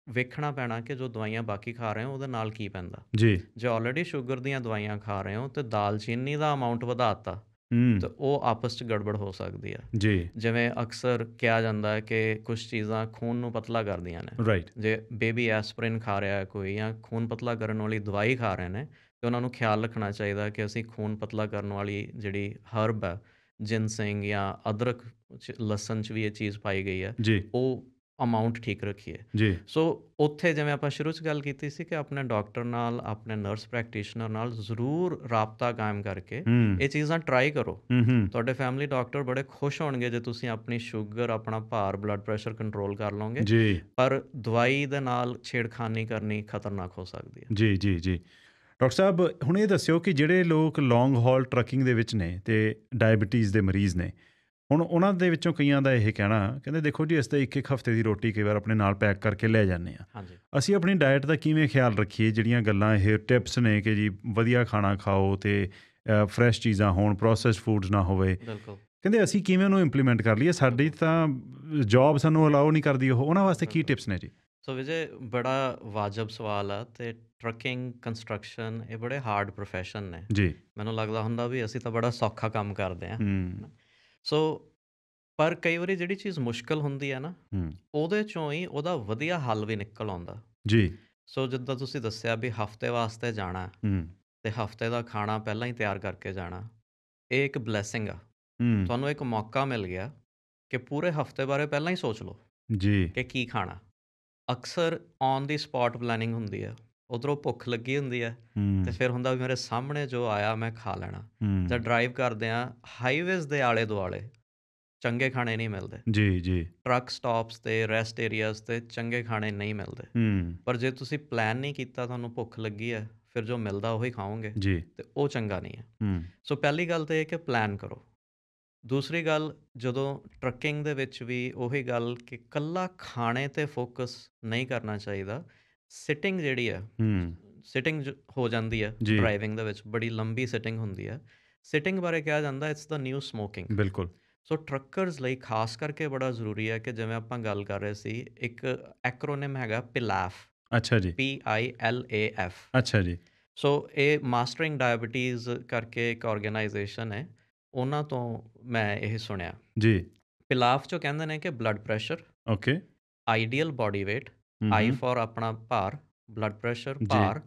ਵੇਖਣਾ ਪੈਣਾ ਕਿ ਜੋ ਦਵਾਈਆਂ ਬਾਕੀ ਖਾ ਰਹੇ ਹੋ ਉਹਦੇ ਨਾਲ ਕੀ ਪੈਂਦਾ। ਜੀ। ਜੇ ਆਲਰੇਡੀ ਸ਼ੂਗਰ ਦੀਆਂ ਦਵਾਈਆਂ ਖਾ ਰਹੇ ਹੋ ਤੇ ਦਾਲਚੀਨੀ ਦਾ ਅਮਾਊਂਟ ਵਧਾ ਤਾ ਹੂੰ। ਤੇ ਉਹ ਆਪਸ 'ਚ ਗੜਬੜ ਹੋ ਸਕਦੀ ਆ। ਜੀ। ਜਿਵੇਂ ਅਕਸਰ ਕਿਹਾ ਜਾਂਦਾ ਹੈ ਕਿ ਕੁਝ ਚੀਜ਼ਾਂ ਖੂਨ ਨੂੰ ਪਤਲਾ ਕਰਦੀਆਂ ਨੇ। ਰਾਈਟ। ਜੇ ਬੇਬੀ ਐਸਪਰਿਨ ਖਾ ਰਿਹਾ ਹੈ ਕੋਈ ਜਾਂ ਖੂਨ ਪਤਲਾ ਕਰਨ ਵਾਲੀ ਦਵਾਈ ਖਾ ਰਹੇ ਨੇ ਤੇ ਉਹਨਾਂ ਨੂੰ ਖਿਆਲ ਰੱਖਣਾ ਚਾਹੀਦਾ ਕਿ ਅਸੀਂ ਖੂਨ ਪਤਲਾ ਕਰਨ ਵਾਲੀ ਜਿਹੜੀ ਹਰਬ ਹੈ, ਜਿਨਸੈਂਗ ਜਾਂ ਅਦਰਕ ਲਸਣ 'ਚ ਵੀ ਇਹ ਚੀਜ਼ ਪਾਈ ਗਈ ਹੈ, ਜੀ। ਉਹ ਅਮਾਊਂਟ ਠੀਕ ਰੱਖੀਏ। ਜੀ। ਸੋ ਉੱਥੇ ਜਿਵੇਂ ਆਪਾਂ ਸ਼ੁਰੂ 'ਚ ਗੱਲ ਕੀਤੀ ਸੀ ਕਿ ਆਪਣੇ ਡਾਕਟਰ ਨਾਲ, ਆਪਣੇ ਨਰਸ ਪ੍ਰੈਕਟੀਸ਼ਨਰ ਨਾਲ ਜ਼ਰੂਰ ਰਾਬਤਾ ਕਾਇਮ ਕਰਕੇ ਹੂੰ। ਇਹ ਚੀਜ਼ਾਂ ਟਰਾਈ ਕਰੋ। ਹੂੰ। ਤੁਹਾਡੇ ਫੈਮਿਲੀ ਡਾਕਟਰ ਬੜੇ ਖੁਸ਼ ਹੋਣਗੇ ਜੇ ਤੁਸੀਂ ਆਪਣੀ ਸ਼ੂਗਰ, ਆਪਣਾ ਭਾਰ, ਬਲੱਡ ਪ੍ਰੈਸ਼ਰ ਕੰਟਰੋਲ ਕਰ ਲਓਗੇ। ਜੀ। ਪਰ ਦਵਾਈ ਦੇ ਨਾਲ ਛੇੜਖਾਨੀ ਕਰਨੀ ਖਤਰਨਾਕ ਹੋ ਸਕਦੀ ਹੈ। ਜੀ, ਜੀ, ਜੀ। ਡਾਕਟਰ ਸਾਹਿਬ ਹੁਣ ਇਹ ਦੱਸਿਓ ਕਿ ਜਿਹੜੇ ਲੋਕ ਲੌਂਗ ਹਾਲ ਟਰੱਕਿੰਗ ਦੇ ਵਿੱਚ ਨੇ ਤੇ ਡਾਇਬਟੀਜ਼ ਦੇ ਮਰੀਜ਼ ਨੇ, ਹੁਣ ਉਹਨਾਂ ਦੇ ਵਿੱਚੋਂ ਕਈਆਂ ਦਾ ਇਹ ਕਹਿੰਦੇ ਦੇਖੋ ਜੀ ਅਸੀਂ ਤਾਂ ਇੱਕ ਹਫ਼ਤੇ ਦੀ ਰੋਟੀ ਕਈ ਵਾਰ ਆਪਣੇ ਨਾਲ ਪੈਕ ਕਰਕੇ ਲੈ ਜਾਂਦੇ ਹਾਂ। ਹਾਂਜੀ। ਅਸੀਂ ਆਪਣੀ ਡਾਇਟ ਦਾ ਕਿਵੇਂ ਖਿਆਲ ਰੱਖੀਏ? ਜਿਹੜੀਆਂ ਗੱਲਾਂ ਇਹ ਟਿਪਸ ਨੇ ਕਿ ਜੀ ਵਧੀਆ ਖਾਣਾ ਖਾਓ ਤੇ ਫਰੈਸ਼ ਚੀਜ਼ਾਂ ਹੋਣ, ਪ੍ਰੋਸੈਸਡ ਫੂਡਸ ਨਾ ਹੋਵੇ। ਬਿਲਕੁਲ। ਕਹਿੰਦੇ ਅਸੀਂ ਕਿਵੇਂ ਉਹਨੂੰ ਇੰਪਲੀਮੈਂਟ ਕਰ ਲਈਏ? ਸਾਡੀ ਤਾਂ ਜੌਬ ਸਾਨੂੰ ਅਲਾਓ ਨਹੀਂ ਕਰਦੀ ਉਹ, ਉਹਨਾਂ ਵਾਸਤੇ ਕੀ ਬਿਲਕੁਲ। ਟਿਪਸ ਨੇ ਜੀ? ਸੋ ਵਿਜੇ, ਬੜਾ ਵਾਜਬ ਸਵਾਲ ਆ ਤੇ ਟਰੱਕਿੰਗ, ਕੰਸਟਰਕਸ਼ਨ ਇਹ ਬੜੇ ਹਾਰਡ ਪ੍ਰੋਫੈਸ਼ਨ ਨੇ। ਜੀ। ਮੈਨੂੰ ਲੱਗਦਾ ਹੁੰਦਾ ਵੀ ਅਸੀਂ ਤਾਂ ਬੜਾ ਸੌਖਾ ਕੰਮ ਕਰਦੇ ਹਾਂ। ਹੂੰ। ਸੋ ਪਰ ਕਈ ਵਾਰੀ ਜਿਹੜੀ ਚੀਜ਼ ਮੁਸ਼ਕਲ ਹੁੰਦੀ ਹੈ ਨਾ, ਹੂੰ। ਉਹਦੇ 'ਚੋਂ ਹੀ ਉਹਦਾ ਵਧੀਆ ਹੱਲ ਵੀ ਨਿਕਲ ਆਉਂਦਾ। ਜੀ। ਸੋ ਜਿੱਦਾਂ ਤੁਸੀਂ ਦੱਸਿਆ ਵੀ ਹਫ਼ਤੇ ਵਾਸਤੇ ਜਾਣਾ ਹੂੰ। ਤੇ ਹਫ਼ਤੇ ਦਾ ਖਾਣਾ ਪਹਿਲਾਂ ਹੀ ਤਿਆਰ ਕਰਕੇ ਜਾਣਾ, ਇਹ ਇੱਕ ਬਲੈਸਿੰਗ ਆ। ਹੂੰ। ਤੁਹਾਨੂੰ ਇੱਕ ਮੌਕਾ ਮਿਲ ਗਿਆ ਕਿ ਪੂਰੇ ਹਫ਼ਤੇ ਬਾਰੇ ਪਹਿਲਾਂ ਹੀ ਸੋਚ ਲਓ ਜੀ। ਕਿ ਕੀ ਖਾਣਾ। ਅਕਸਰ ਔਨ ਦੀ ਸਪੌਟ ਪਲੈਨਿੰਗ ਹੁੰਦੀ ਆ। ਉੱਧਰੋਂ ਭੁੱਖ ਲੱਗੀ ਹੁੰਦੀ ਹੈ ਤੇ ਹੂੰ। ਫਿਰ ਹੁੰਦਾ ਵੀ ਮੇਰੇ ਸਾਹਮਣੇ ਜੋ ਆਇਆ ਮੈਂ ਖਾ ਲੈਣਾ। ਜਦ ਹੂੰ। ਡਰਾਈਵ ਕਰਦੇ ਹਾਂ, ਹਾਈਵੇਜ਼ ਦੇ ਆਲੇ ਦੁਆਲੇ ਚੰਗੇ ਖਾਣੇ ਨਹੀਂ ਮਿਲਦੇ। ਜੀ। ਜੀ। ਟਰੱਕ ਸਟਾਪਸ ਤੇ ਰੈਸਟ ਏਰੀਆਜ਼ ਤੇ ਚੰਗੇ ਖਾਣੇ ਨਹੀਂ ਮਿਲਦੇ। ਹੂੰ। ਪਰ ਜੇ ਤੁਸੀਂ ਪਲਾਨ ਨਹੀਂ ਕੀਤਾ, ਤੁਹਾਨੂੰ ਭੁੱਖ ਲੱਗੀ ਹੈ, ਫਿਰ ਜੋ ਮਿਲਦਾ ਉਹੀ ਖਾਓਗੇ ਜੀ। ਤੇ ਉਹ ਚੰਗਾ ਨਹੀਂ ਹੈ। ਹੂੰ। ਸੋ ਪਹਿਲੀ ਗੱਲ ਤਾਂ ਇਹ ਕਿ ਪਲਾਨ ਕਰੋ। ਦੂਸਰੀ ਗੱਲ, ਜਦੋਂ ਟਰੱਕਿੰਗ ਦੇ ਵਿੱਚ ਵੀ ਉਹੀ ਗੱਲ ਕਿ ਇਕੱਲਾ ਖਾਣੇ 'ਤੇ ਫੋਕਸ ਨਹੀਂ ਕਰਨਾ ਚਾਹੀਦਾ। ਸਿਟਿੰਗ ਜਿਹੜੀ ਹੈ, ਹੂੰ। ਸਿਟਿੰਗ ਹੋ ਜਾਂਦੀ ਹੈ ਜੀ। ਡਰਾਈਵਿੰਗ ਦੇ ਵਿੱਚ, ਬੜੀ ਲੰਬੀ ਸਿਟਿੰਗ ਹੁੰਦੀ ਹੈ। ਸਿਟਿੰਗ ਬਾਰੇ ਕਿਹਾ ਜਾਂਦਾ ਇਟਸ ਦ ਨਿਊ ਸਮੋਕਿੰਗ। ਬਿਲਕੁਲ। ਸੋ ਟਰੱਕਰਸ ਲਈ ਖਾਸ ਕਰਕੇ ਬੜਾ ਜ਼ਰੂਰੀ ਹੈ ਕਿ ਜਿਵੇਂ ਆਪਾਂ ਗੱਲ ਕਰ ਰਹੇ ਸੀ, ਇੱਕ ਐਕਰੋਨਿਮ ਹੈਗਾ PILAF, ਅੱਛਾ ਜੀ। PILAF। ਅੱਛਾ ਜੀ। ਸੋ ਇਹ ਮਾਸਟਰਿੰਗ ਡਾਇਬਟੀਜ਼ ਕਰਕੇ ਇੱਕ ਆਰਗੇਨਾਈਜੇਸ਼ਨ ਹੈ, ਉਹਨਾਂ ਤੋਂ ਮੈਂ ਇਹ ਸੁਣਿਆ। ਜੀ। PILAF 'ਚੋਂ ਕਹਿੰਦੇ ਨੇ ਕਿ blood pressure, okay. Ideal body weight, ਹੂੰ। ਆਈ ਹੂੰ। ਫॉर ਆਪਣਾ ਭਾਰ, ਬਲੱਡ ਪ੍ਰੈਸ਼ਰ, ਜੀ। ਭਾਰ,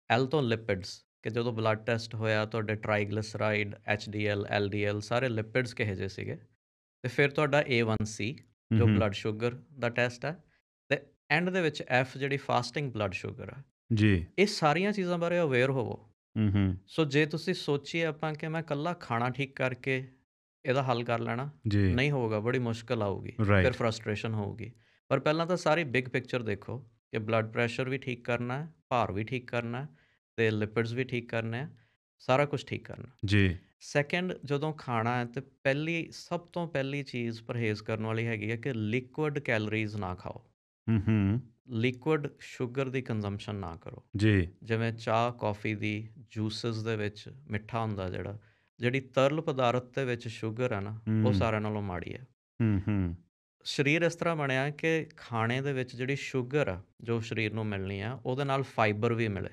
ਐਲ ਤੋਂ ਲਿਪਿਡਸ ਕਿ ਜਦੋਂ ਬਲੱਡ ਟੈਸਟ ਹੋਇਆ ਤੁਹਾਡੇ ਟਰਾਈਗਲਿਸਰਾਈਡ, HDL, LDL ਸਾਰੇ ਲਿਪਿਡਸ ਕਿਹੋ ਜਿਹੇ ਸੀਗੇ, ਤੇ ਫਿਰ ਤੁਹਾਡਾ A1C ਹੂੰ। ਜੋ ਹੂੰ। ਬਲੱਡ ਸ਼ੂਗਰ ਦਾ ਟੈਸਟ ਹੈ, ਤੇ ਐਂਡ ਦੇ ਵਿੱਚ F ਜਿਹੜੀ ਫਾਸਟਿੰਗ ਬਲੱਡ ਸ਼ੂਗਰ ਆ। ਜੀ। ਇਹ ਸਾਰੀਆਂ ਚੀਜ਼ਾਂ ਬਾਰੇ ਅਵੇਅਰ ਹੋਵੋ। ਹੂੰ। ਹੂੰ। ਸੋ ਜੇ ਤੁਸੀਂ ਸੋਚੀਏ ਆਪਾਂ ਕਿ ਮੈਂ ਇਕੱਲਾ ਖਾਣਾ ਠੀਕ ਕਰਕੇ ਇਹਦਾ ਹੱਲ ਕਰ ਲੈਣਾ, ਜੀ। ਨਹੀਂ ਹੋਊਗਾ, ਬੜੀ ਮੁਸ਼ਕਲ ਆਊਗੀ, ਫਿਰ ਰਾਈਟ। ਫਰਸਟ੍ਰੇਸ਼ਨ ਹੋਊਗੀ। ਪਰ ਪਹਿਲਾਂ ਤਾਂ ਸਾਰੀ ਬਿਗ ਪਿਕਚਰ ਦੇਖੋ ਕਿ ਬਲੱਡ ਪ੍ਰੈਸ਼ਰ ਵੀ ਠੀਕ ਕਰਨਾ ਹੈ, ਭਾਰ ਵੀ ਠੀਕ ਕਰਨਾ ਹੈ, ਤੇ ਲਿਪਿਡਸ ਵੀ ਠੀਕ ਕਰਨੇ ਆ, ਸਾਰਾ ਕੁਝ ਠੀਕ ਕਰਨਾ। ਜੀ। ਸੈਕੰਡ, ਜਦੋਂ ਖਾਣਾ ਹੈ ਤੇ ਸਭ ਤੋਂ ਪਹਿਲੀ ਚੀਜ਼ ਪਰਹੇਜ਼ ਕਰਨ ਵਾਲੀ ਹੈਗੀ ਹੈ ਕਿ ਲਿਕੁਇਡ ਕੈਲੋਰੀਜ਼ ਨਾ ਖਾਓ। ਹੂੰ। ਹੂੰ। ਲਿਕੁਇਡ ਸ਼ੂਗਰ ਦੀ ਕੰਜ਼ੰਪਸ਼ਨ ਨਾ ਕਰੋ। ਜੀ। ਜਿਵੇਂ ਚਾਹ, ਕੌਫੀ ਦੀ, ਜੂਸਿਸ ਦੇ ਵਿੱਚ ਮਿੱਠਾ ਹੁੰਦਾ ਜਿਹੜੀ ਤਰਲ ਪਦਾਰਥ ਦੇ ਵਿੱਚ ਸ਼ੂਗਰ ਹੈ ਨਾ, ਉਹ ਹੂੰ। ਸਾਰਿਆਂ ਨਾਲੋਂ ਮਾੜੀ ਹੈ। ਹੂੰ। ਹੂੰ। ਸਰੀਰ ਇਸ ਤਰ੍ਹਾਂ ਬਣਿਆ ਕਿ ਖਾਣੇ ਦੇ ਵਿੱਚ ਜਿਹੜੀ ਸ਼ੂਗਰ ਆ ਜੋ ਸਰੀਰ ਨੂੰ ਮਿਲਣੀ ਆ, ਉਹਦੇ ਨਾਲ ਫਾਈਬਰ ਵੀ ਮਿਲੇ।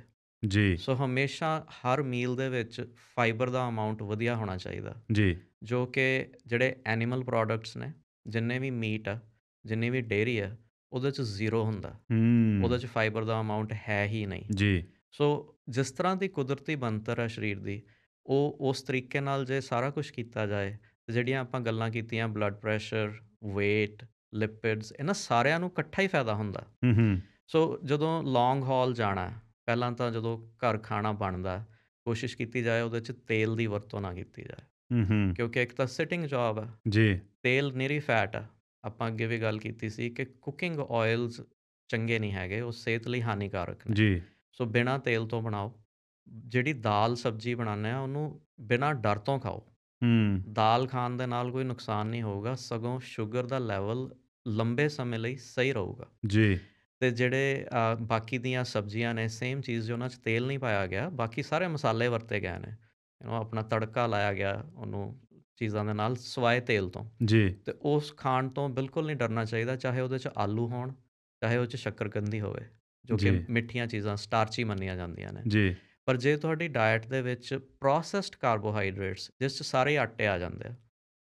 ਜੀ। ਸੋ ਹਮੇਸ਼ਾ ਹਰ ਮੀਲ ਦੇ ਵਿੱਚ ਫਾਈਬਰ ਦਾ ਅਮਾਊਂਟ ਵਧੀਆ ਹੋਣਾ ਚਾਹੀਦਾ, ਜੀ। ਜੋ ਕਿ ਜਿਹੜੇ ਐਨੀਮਲ ਪ੍ਰੋਡਕਟਸ ਨੇ, ਜਿੰਨੇ ਵੀ ਮੀਟ ਆ, ਜਿੰਨੀ ਵੀ ਡੇਅਰੀ ਆ, ਉਹਦੇ 'ਚ ਜ਼ੀਰੋ ਹੁੰਦਾ। ਉਹਦੇ ਹੂੰ। 'ਚ ਫਾਈਬਰ ਦਾ ਅਮਾਊਂਟ ਹੈ ਹੀ ਨਹੀਂ। ਜੀ। ਸੋ ਜਿਸ ਤਰ੍ਹਾਂ ਦੀ ਕੁਦਰਤੀ ਬਣਤਰ ਹੈ ਸਰੀਰ ਦੀ, ਉਹ ਉਸ ਤਰੀਕੇ ਨਾਲ ਜੇ ਸਾਰਾ ਕੁਝ ਕੀਤਾ ਜਾਏ, ਤੇ ਜਿਹੜੀਆਂ ਆਪਾਂ ਗੱਲਾਂ ਕੀਤੀਆਂ ਬਲੱਡ ਪ੍ਰੈਸ਼ਰ, ਵੇਟ, ਲਿਪਿਡਸ, ਇਹਨਾਂ ਸਾਰਿਆਂ ਨੂੰ ਇਕੱਠਾ ਹੀ ਫਾਇਦਾ ਹੁੰਦਾ। ਹੂੰ। ਹੂੰ। ਸੋ ਜਦੋਂ ਲੌਂਗ ਹਾਲ ਜਾਣਾ ਹੈ, ਪਹਿਲਾਂ ਤਾਂ ਜਦੋਂ ਘਰ ਖਾਣਾ ਬਣਦਾ, ਕੋਸ਼ਿਸ਼ ਕੀਤੀ ਜਾਏ ਉਹਦੇ 'ਚ ਤੇਲ ਦੀ ਵਰਤੋਂ ਨਾ ਕੀਤੀ ਜਾਏ, ਹੂੰ। ਹੂੰ। ਕਿਉਂਕਿ ਇੱਕ ਤਾਂ ਸਿਟਿੰਗ ਜੌਬ ਹੈ, ਜੀ। ਤੇਲ ਨਿਰੀ ਫੈਟ ਆ। ਆਪਾਂ ਅੱਗੇ ਵੀ ਗੱਲ ਕੀਤੀ ਸੀ ਕਿ ਕੁਕਿੰਗ ਆਇਲਸ ਚੰਗੇ ਨਹੀਂ ਹੈਗੇ, ਉਹ ਸਿਹਤ ਲਈ ਹਾਨੀਕਾਰਕ ਨੇ। ਜੀ। ਸੋ ਬਿਨਾਂ ਤੇਲ ਤੋਂ ਬਣਾਓ। ਜਿਹੜੀ ਦਾਲ ਸਬਜ਼ੀ ਬਣਾਉਂਦੇ ਆ ਉਹਨੂੰ ਬਿਨਾਂ ਡਰ ਤੋਂ ਖਾਓ। ਹੂੰ। ਦਾਲ ਖਾਣ ਦੇ ਨਾਲ ਕੋਈ ਨੁਕਸਾਨ ਨਹੀਂ ਹੋਊਗਾ, ਸਗੋਂ ਸ਼ੂਗਰ ਦਾ ਲੈਵਲ ਲੰਬੇ ਸਮੇਂ ਲਈ ਸਹੀ ਰਹੂਗਾ। ਜੀ। ਤੇ ਜਿਹੜੇ ਬਾਕੀ ਦੀਆਂ ਸਬਜ਼ੀਆਂ ਨੇ ਸੇਮ ਚੀਜ਼, ਉਹਨਾਂ 'ਚ ਤੇਲ ਨਹੀਂ ਪਾਇਆ ਗਿਆ, ਬਾਕੀ ਸਾਰੇ ਮਸਾਲੇ ਵਰਤੇ ਗਏ ਨੇ। ਆਪਣਾ ਤੜਕਾ ਲਾਇਆ ਗਿਆ ਉਹਨੂੰ ਚੀਜ਼ਾਂ ਦੇ ਨਾਲ ਸਿਵਾਏ ਤੇਲ ਤੋਂ। ਜੀ, ਤੇ ਉਸ ਖਾਣ ਤੋਂ ਬਿਲਕੁਲ ਨਹੀਂ ਡਰਨਾ ਚਾਹੀਦਾ, ਚਾਹੇ ਉਹਦੇ 'ਚ ਆਲੂ ਹੋਣ, ਚਾਹੇ ਉਹ 'ਚ ਸ਼ੱਕਰਕੰਦੀ ਹੋਵੇ, ਜੋ ਕਿ ਜੀ, ਮਿੱਠੀਆਂ ਚੀਜ਼ਾਂ ਸਟਾਰਚੀ ਮੰਨੀਆਂ ਜਾਂਦੀਆਂ ਨੇ। ਜੀ, ਪਰ ਜੇ ਤੁਹਾਡੀ ਡਾਇਟ ਦੇ ਵਿੱਚ ਪ੍ਰੋਸੈਸਡ ਕਾਰਬੋਹਾਈਡਰੇਟਸ, ਜਿਸ 'ਚ ਸਾਰੇ ਆਟੇ ਆ ਜਾਂਦੇ ਆ,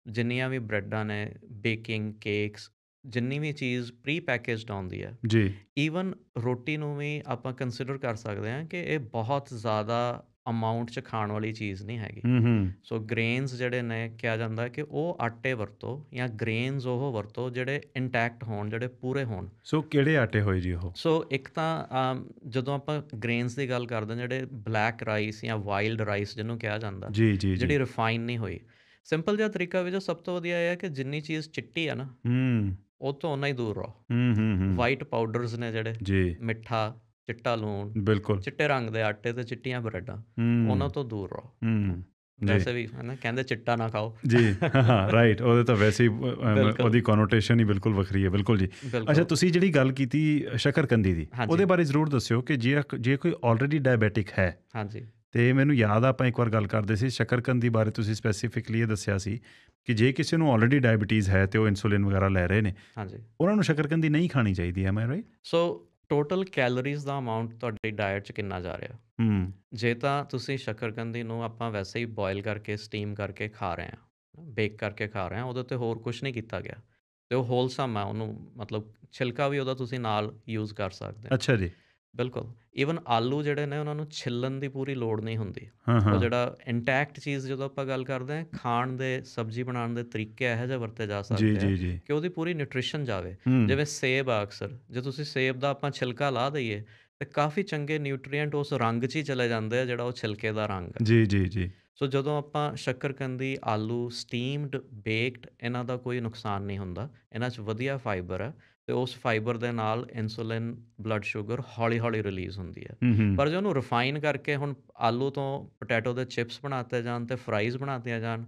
ਜਿੰਨੀਆਂ ਵੀ ਬ੍ਰੈਡਾਂ ਨੇ, ਬੇਕਿੰਗ, ਕੇਕਸ, ਜਿੰਨੀ ਵੀ ਚੀਜ਼ ਪ੍ਰੀ ਪੈਕੇਜਡ ਆਉਂਦੀ ਹੈ, ਜੀ, ਈਵਨ ਰੋਟੀ ਨੂੰ ਵੀ ਆਪਾਂ ਕੰਸੀਡਰ ਕਰ ਸਕਦੇ ਹਾਂ ਕਿ ਇਹ ਬਹੁਤ ਜ਼ਿਆਦਾ ਅਮਾਊਂਟ 'ਚ ਖਾਣ ਵਾਲੀ ਚੀਜ਼ ਨਹੀਂ ਹੈਗੀ। ਹੂੰ। ਸੋ ਗ੍ਰੇਨਸ ਜਿਹੜੇ ਨੇ, ਕਿਹਾ ਜਾਂਦਾ ਕਿ ਉਹ ਆਟੇ ਵਰਤੋ ਜਾਂ ਗ੍ਰੇਨਸ ਉਹ ਵਰਤੋ ਜਿਹੜੇ ਇੰਟੈਕਟ ਹੋਣ, ਜਿਹੜੇ ਪੂਰੇ ਹੋਣ। ਸੋ ਕਿਹੜੇ ਆਟੇ ਹੋਏ ਜੀ ਉਹ? ਸੋ ਇੱਕ ਤਾਂ ਜਦੋਂ ਆਪਾਂ ਗ੍ਰੇਨਸ ਦੀ ਗੱਲ ਕਰਦੇ ਹਾਂ, ਜਿਹੜੇ ਬਲੈਕ ਰਾਈਸ ਜਾਂ ਵਾਈਲਡ ਰਾਈਸ ਜਿਹਨੂੰ ਕਿਹਾ ਜਾਂਦਾ, ਜੀ, ਜੀ, ਜੀ। ਜਿਹੜੀ ਰਿਫਾਈਨ ਨਹੀਂ ਹੋਈ। ਸਿੰਪਲ ਜਿਹਾ ਤਰੀਕਾ ਵੀ ਜੋ ਸਭ ਤੋਂ ਵਧੀਆ ਇਹ ਹੈ ਕਿ ਜਿੰਨੀ ਚੀਜ਼ ਚਿੱਟੀ ਆ ਨਾ, ਹੂੰ, ਉਹ ਤੋਂ ਓਨਾ ਹੀ ਦੂਰ ਰਹੋ। ਹੂੰ। ਵਾਈਟ ਪਾਊਡਰਸ ਨੇ ਜਿਹੜੇ, ਜੀ, ਮਿੱਠਾ, ਚਿੱਟਾ ਲੂਣ, ਬਿਲਕੁਲ। ਚਿੱਟੇ ਰੰਗ ਦੇ ਆਟੇ ਤੇ ਚਿੱਟੀਆਂ ਬ੍ਰੈਡਾਂ, ਉਹਨਾਂ ਹੂੰ, ਤੋਂ ਦੂਰ ਰਹੋ। ਹੂੰ, ਜੀ, ਵੈਸੇ ਵੀ ਹੈ ਨਾ, ਕਹਿੰਦੇ ਚਿੱਟਾ ਨਾ ਖਾਓ। ਜੀ, ਹਾਂ, ਰਾਈਟ, ਉਹਦੇ ਤਾਂ ਵੈਸੇ ਹੀ ਬਿਲਕੁਲ, ਉਹਦੀ ਕੋਨੋਟੇਸ਼ਨ ਹੀ ਬਿਲਕੁਲ ਵੱਖਰੀ ਹੈ, ਬਿਲਕੁਲ ਜੀ। ਅੱਛਾ, ਬਿਲਕੁਲ। ਤੁਸੀਂ ਜਿਹੜੀ ਗੱਲ ਕੀਤੀ ਸ਼ੱਕਰਕੰਦੀ ਦੀ, ਹਾਂਜੀ, ਉਹਦੇ ਬਾਰੇ ਜ਼ਰੂਰ ਦੱਸਿਓ ਕਿ ਜੇ ਕੋਈ ਆਲਰੇਡੀ ਡਾਇਬੈਟਿਕ ਹੈ, ਹਾਂਜੀ, ਤੇ ਮੈਨੂੰ ਯਾਦ ਆ ਆਪਾਂ ਇੱਕ ਵਾਰ ਗੱਲ ਕਰਦੇ ਸੀ ਸ਼ੱਕਰਕੰਦੀ ਬਾਰੇ, ਤੁਸੀਂ ਸਪੈਸੀਫਿਕਲੀ ਇਹ ਦੱਸਿਆ ਸੀ ਕਿ ਜੇ ਕਿਸੇ ਨੂੰ ਆਲਰੇਡੀ ਡਾਇਬੀਟੀਜ਼ ਹੈ ਤੇ ਉਹ ਇਨਸੂਲਿਨ ਵਗੈਰਾ ਲੈ ਰਹੇ ਨੇ, ਹਾਂਜੀ। ਉਹਨਾਂ ਨੂੰ ਸ਼ੱਕਰਕੰਦੀ ਨਹੀਂ ਖਾਣੀ ਚਾਹੀਦੀ, M I right? So total calories the amount ਤੁਹਾਡੀ ਡਾਇਟ 'ਚ ਕਿੰਨਾ ਜਾ ਰਿਹਾ? ਹੂੰ, ਜੇ ਤਾਂ ਤੁਸੀਂ ਸ਼ੱਕਰਕੰਦੀ ਨੂੰ ਆਪਾਂ ਵੈਸੇ ਹੀ ਬੋਇਲ ਕਰਕੇ, ਸਟੀਮ ਕਰਕੇ ਖਾ ਰਹੇ ਹਾਂ, ਬੇਕ ਕਰਕੇ ਖਾ ਰਹੇ ਹਾਂ, ਉਹਦੇ 'ਤੇ ਹੋਰ ਕੁਝ ਨਹੀਂ ਕੀਤਾ ਗਿਆ, ਤੇ ਉਹ ਹੋਲਸਮ ਆ, ਉਹਨੂੰ ਮਤਲਬ ਛਿਲਕਾ ਵੀ ਉਹਦਾ ਤੁਸੀਂ ਨਾਲ ਯੂਜ਼ ਕਰ ਸਕਦੇ ਹੋ। ਅੱਛਾ ਜੀ, ਬਿਲਕੁਲ। ਈਵਨ ਆਲੂ ਜਿਹੜੇ ਨੇ, ਉਹਨਾਂ ਨੂੰ ਛਿੱਲਣ ਦੀ ਪੂਰੀ ਲੋੜ ਨਹੀਂ ਹੁੰਦੀ। ਹਾਂ, ਉਹ ਹਾਂ, ਜਿਹੜਾ ਇੰਟੈਕਟ ਚੀਜ਼, ਜਦੋਂ ਆਪਾਂ ਗੱਲ ਕਰਦੇ ਹਾਂ, ਖਾਣ ਦੇ, ਸਬਜ਼ੀ ਬਣਾਉਣ ਦੇ ਤਰੀਕੇ ਇਹੋ ਜਿਹੇ ਵਰਤੇ ਜਾ ਜੀ, ਸਕਦੇ ਆ ਜੀ, ਜੀ, ਕਿ ਉਹਦੀ ਪੂਰੀ ਨਿਊਟ੍ਰੀਸ਼ਨ ਜਾਵੇ। ਹੂੰ, ਜਿਵੇਂ ਸੇਬ ਆ, ਅਕਸਰ ਜੇ ਤੁਸੀਂ ਸੇਬ ਦਾ ਆਪਾਂ ਛਿਲਕਾ ਲਾ ਦਈਏ, ਤੇ ਕਾਫੀ ਚੰਗੇ ਨਿਊਟ੍ਰੀਐਂਟ ਉਸ ਰੰਗ 'ਚ ਹੀ ਚਲੇ ਜਾਂਦੇ ਆ, ਜਿਹੜਾ ਉਹ ਛਿਲਕੇ ਦਾ ਰੰਗ ਹੈ। ਜੀ, ਜੀ, ਜੀ, ਸੋ ਜਦੋਂ ਆਪਾਂ ਸ਼ੱਕਰਕੰਦੀ, ਆਲੂ, ਸਟੀਮਡ, ਬੇਕਡ, ਇਹਨਾਂ ਦਾ ਕੋਈ ਨੁਕਸਾਨ ਨਹੀਂ ਹੁੰਦਾ। ਇਹਨਾਂ 'ਚ ਵਧੀਆ ਫਾਈਬਰ ਹੈ, ਤੇ ਉਸ ਫਾਈਬਰ ਦੇ ਨਾਲ ਇਨਸੂਲਿਨ, ਬਲੱਡ ਸ਼ੂਗਰ ਹੌਲੀ-ਹੌਲੀ ਰਿਲੀਜ਼ ਹੁੰਦੀ ਹੈ। ਹੂੰ। ਪਰ ਜੇ ਉਹਨੂੰ ਰਿਫਾਈਨ ਕਰਕੇ ਹੁਣ ਆਲੂ ਤੋਂ ਪੋਟੈਟੋ ਦੇ ਚਿਪਸ ਬਣਾਤੇ ਜਾਣ ਤੇ ਫਰਾਈਜ਼ ਬਣਾਤੀਆਂ ਜਾਣ,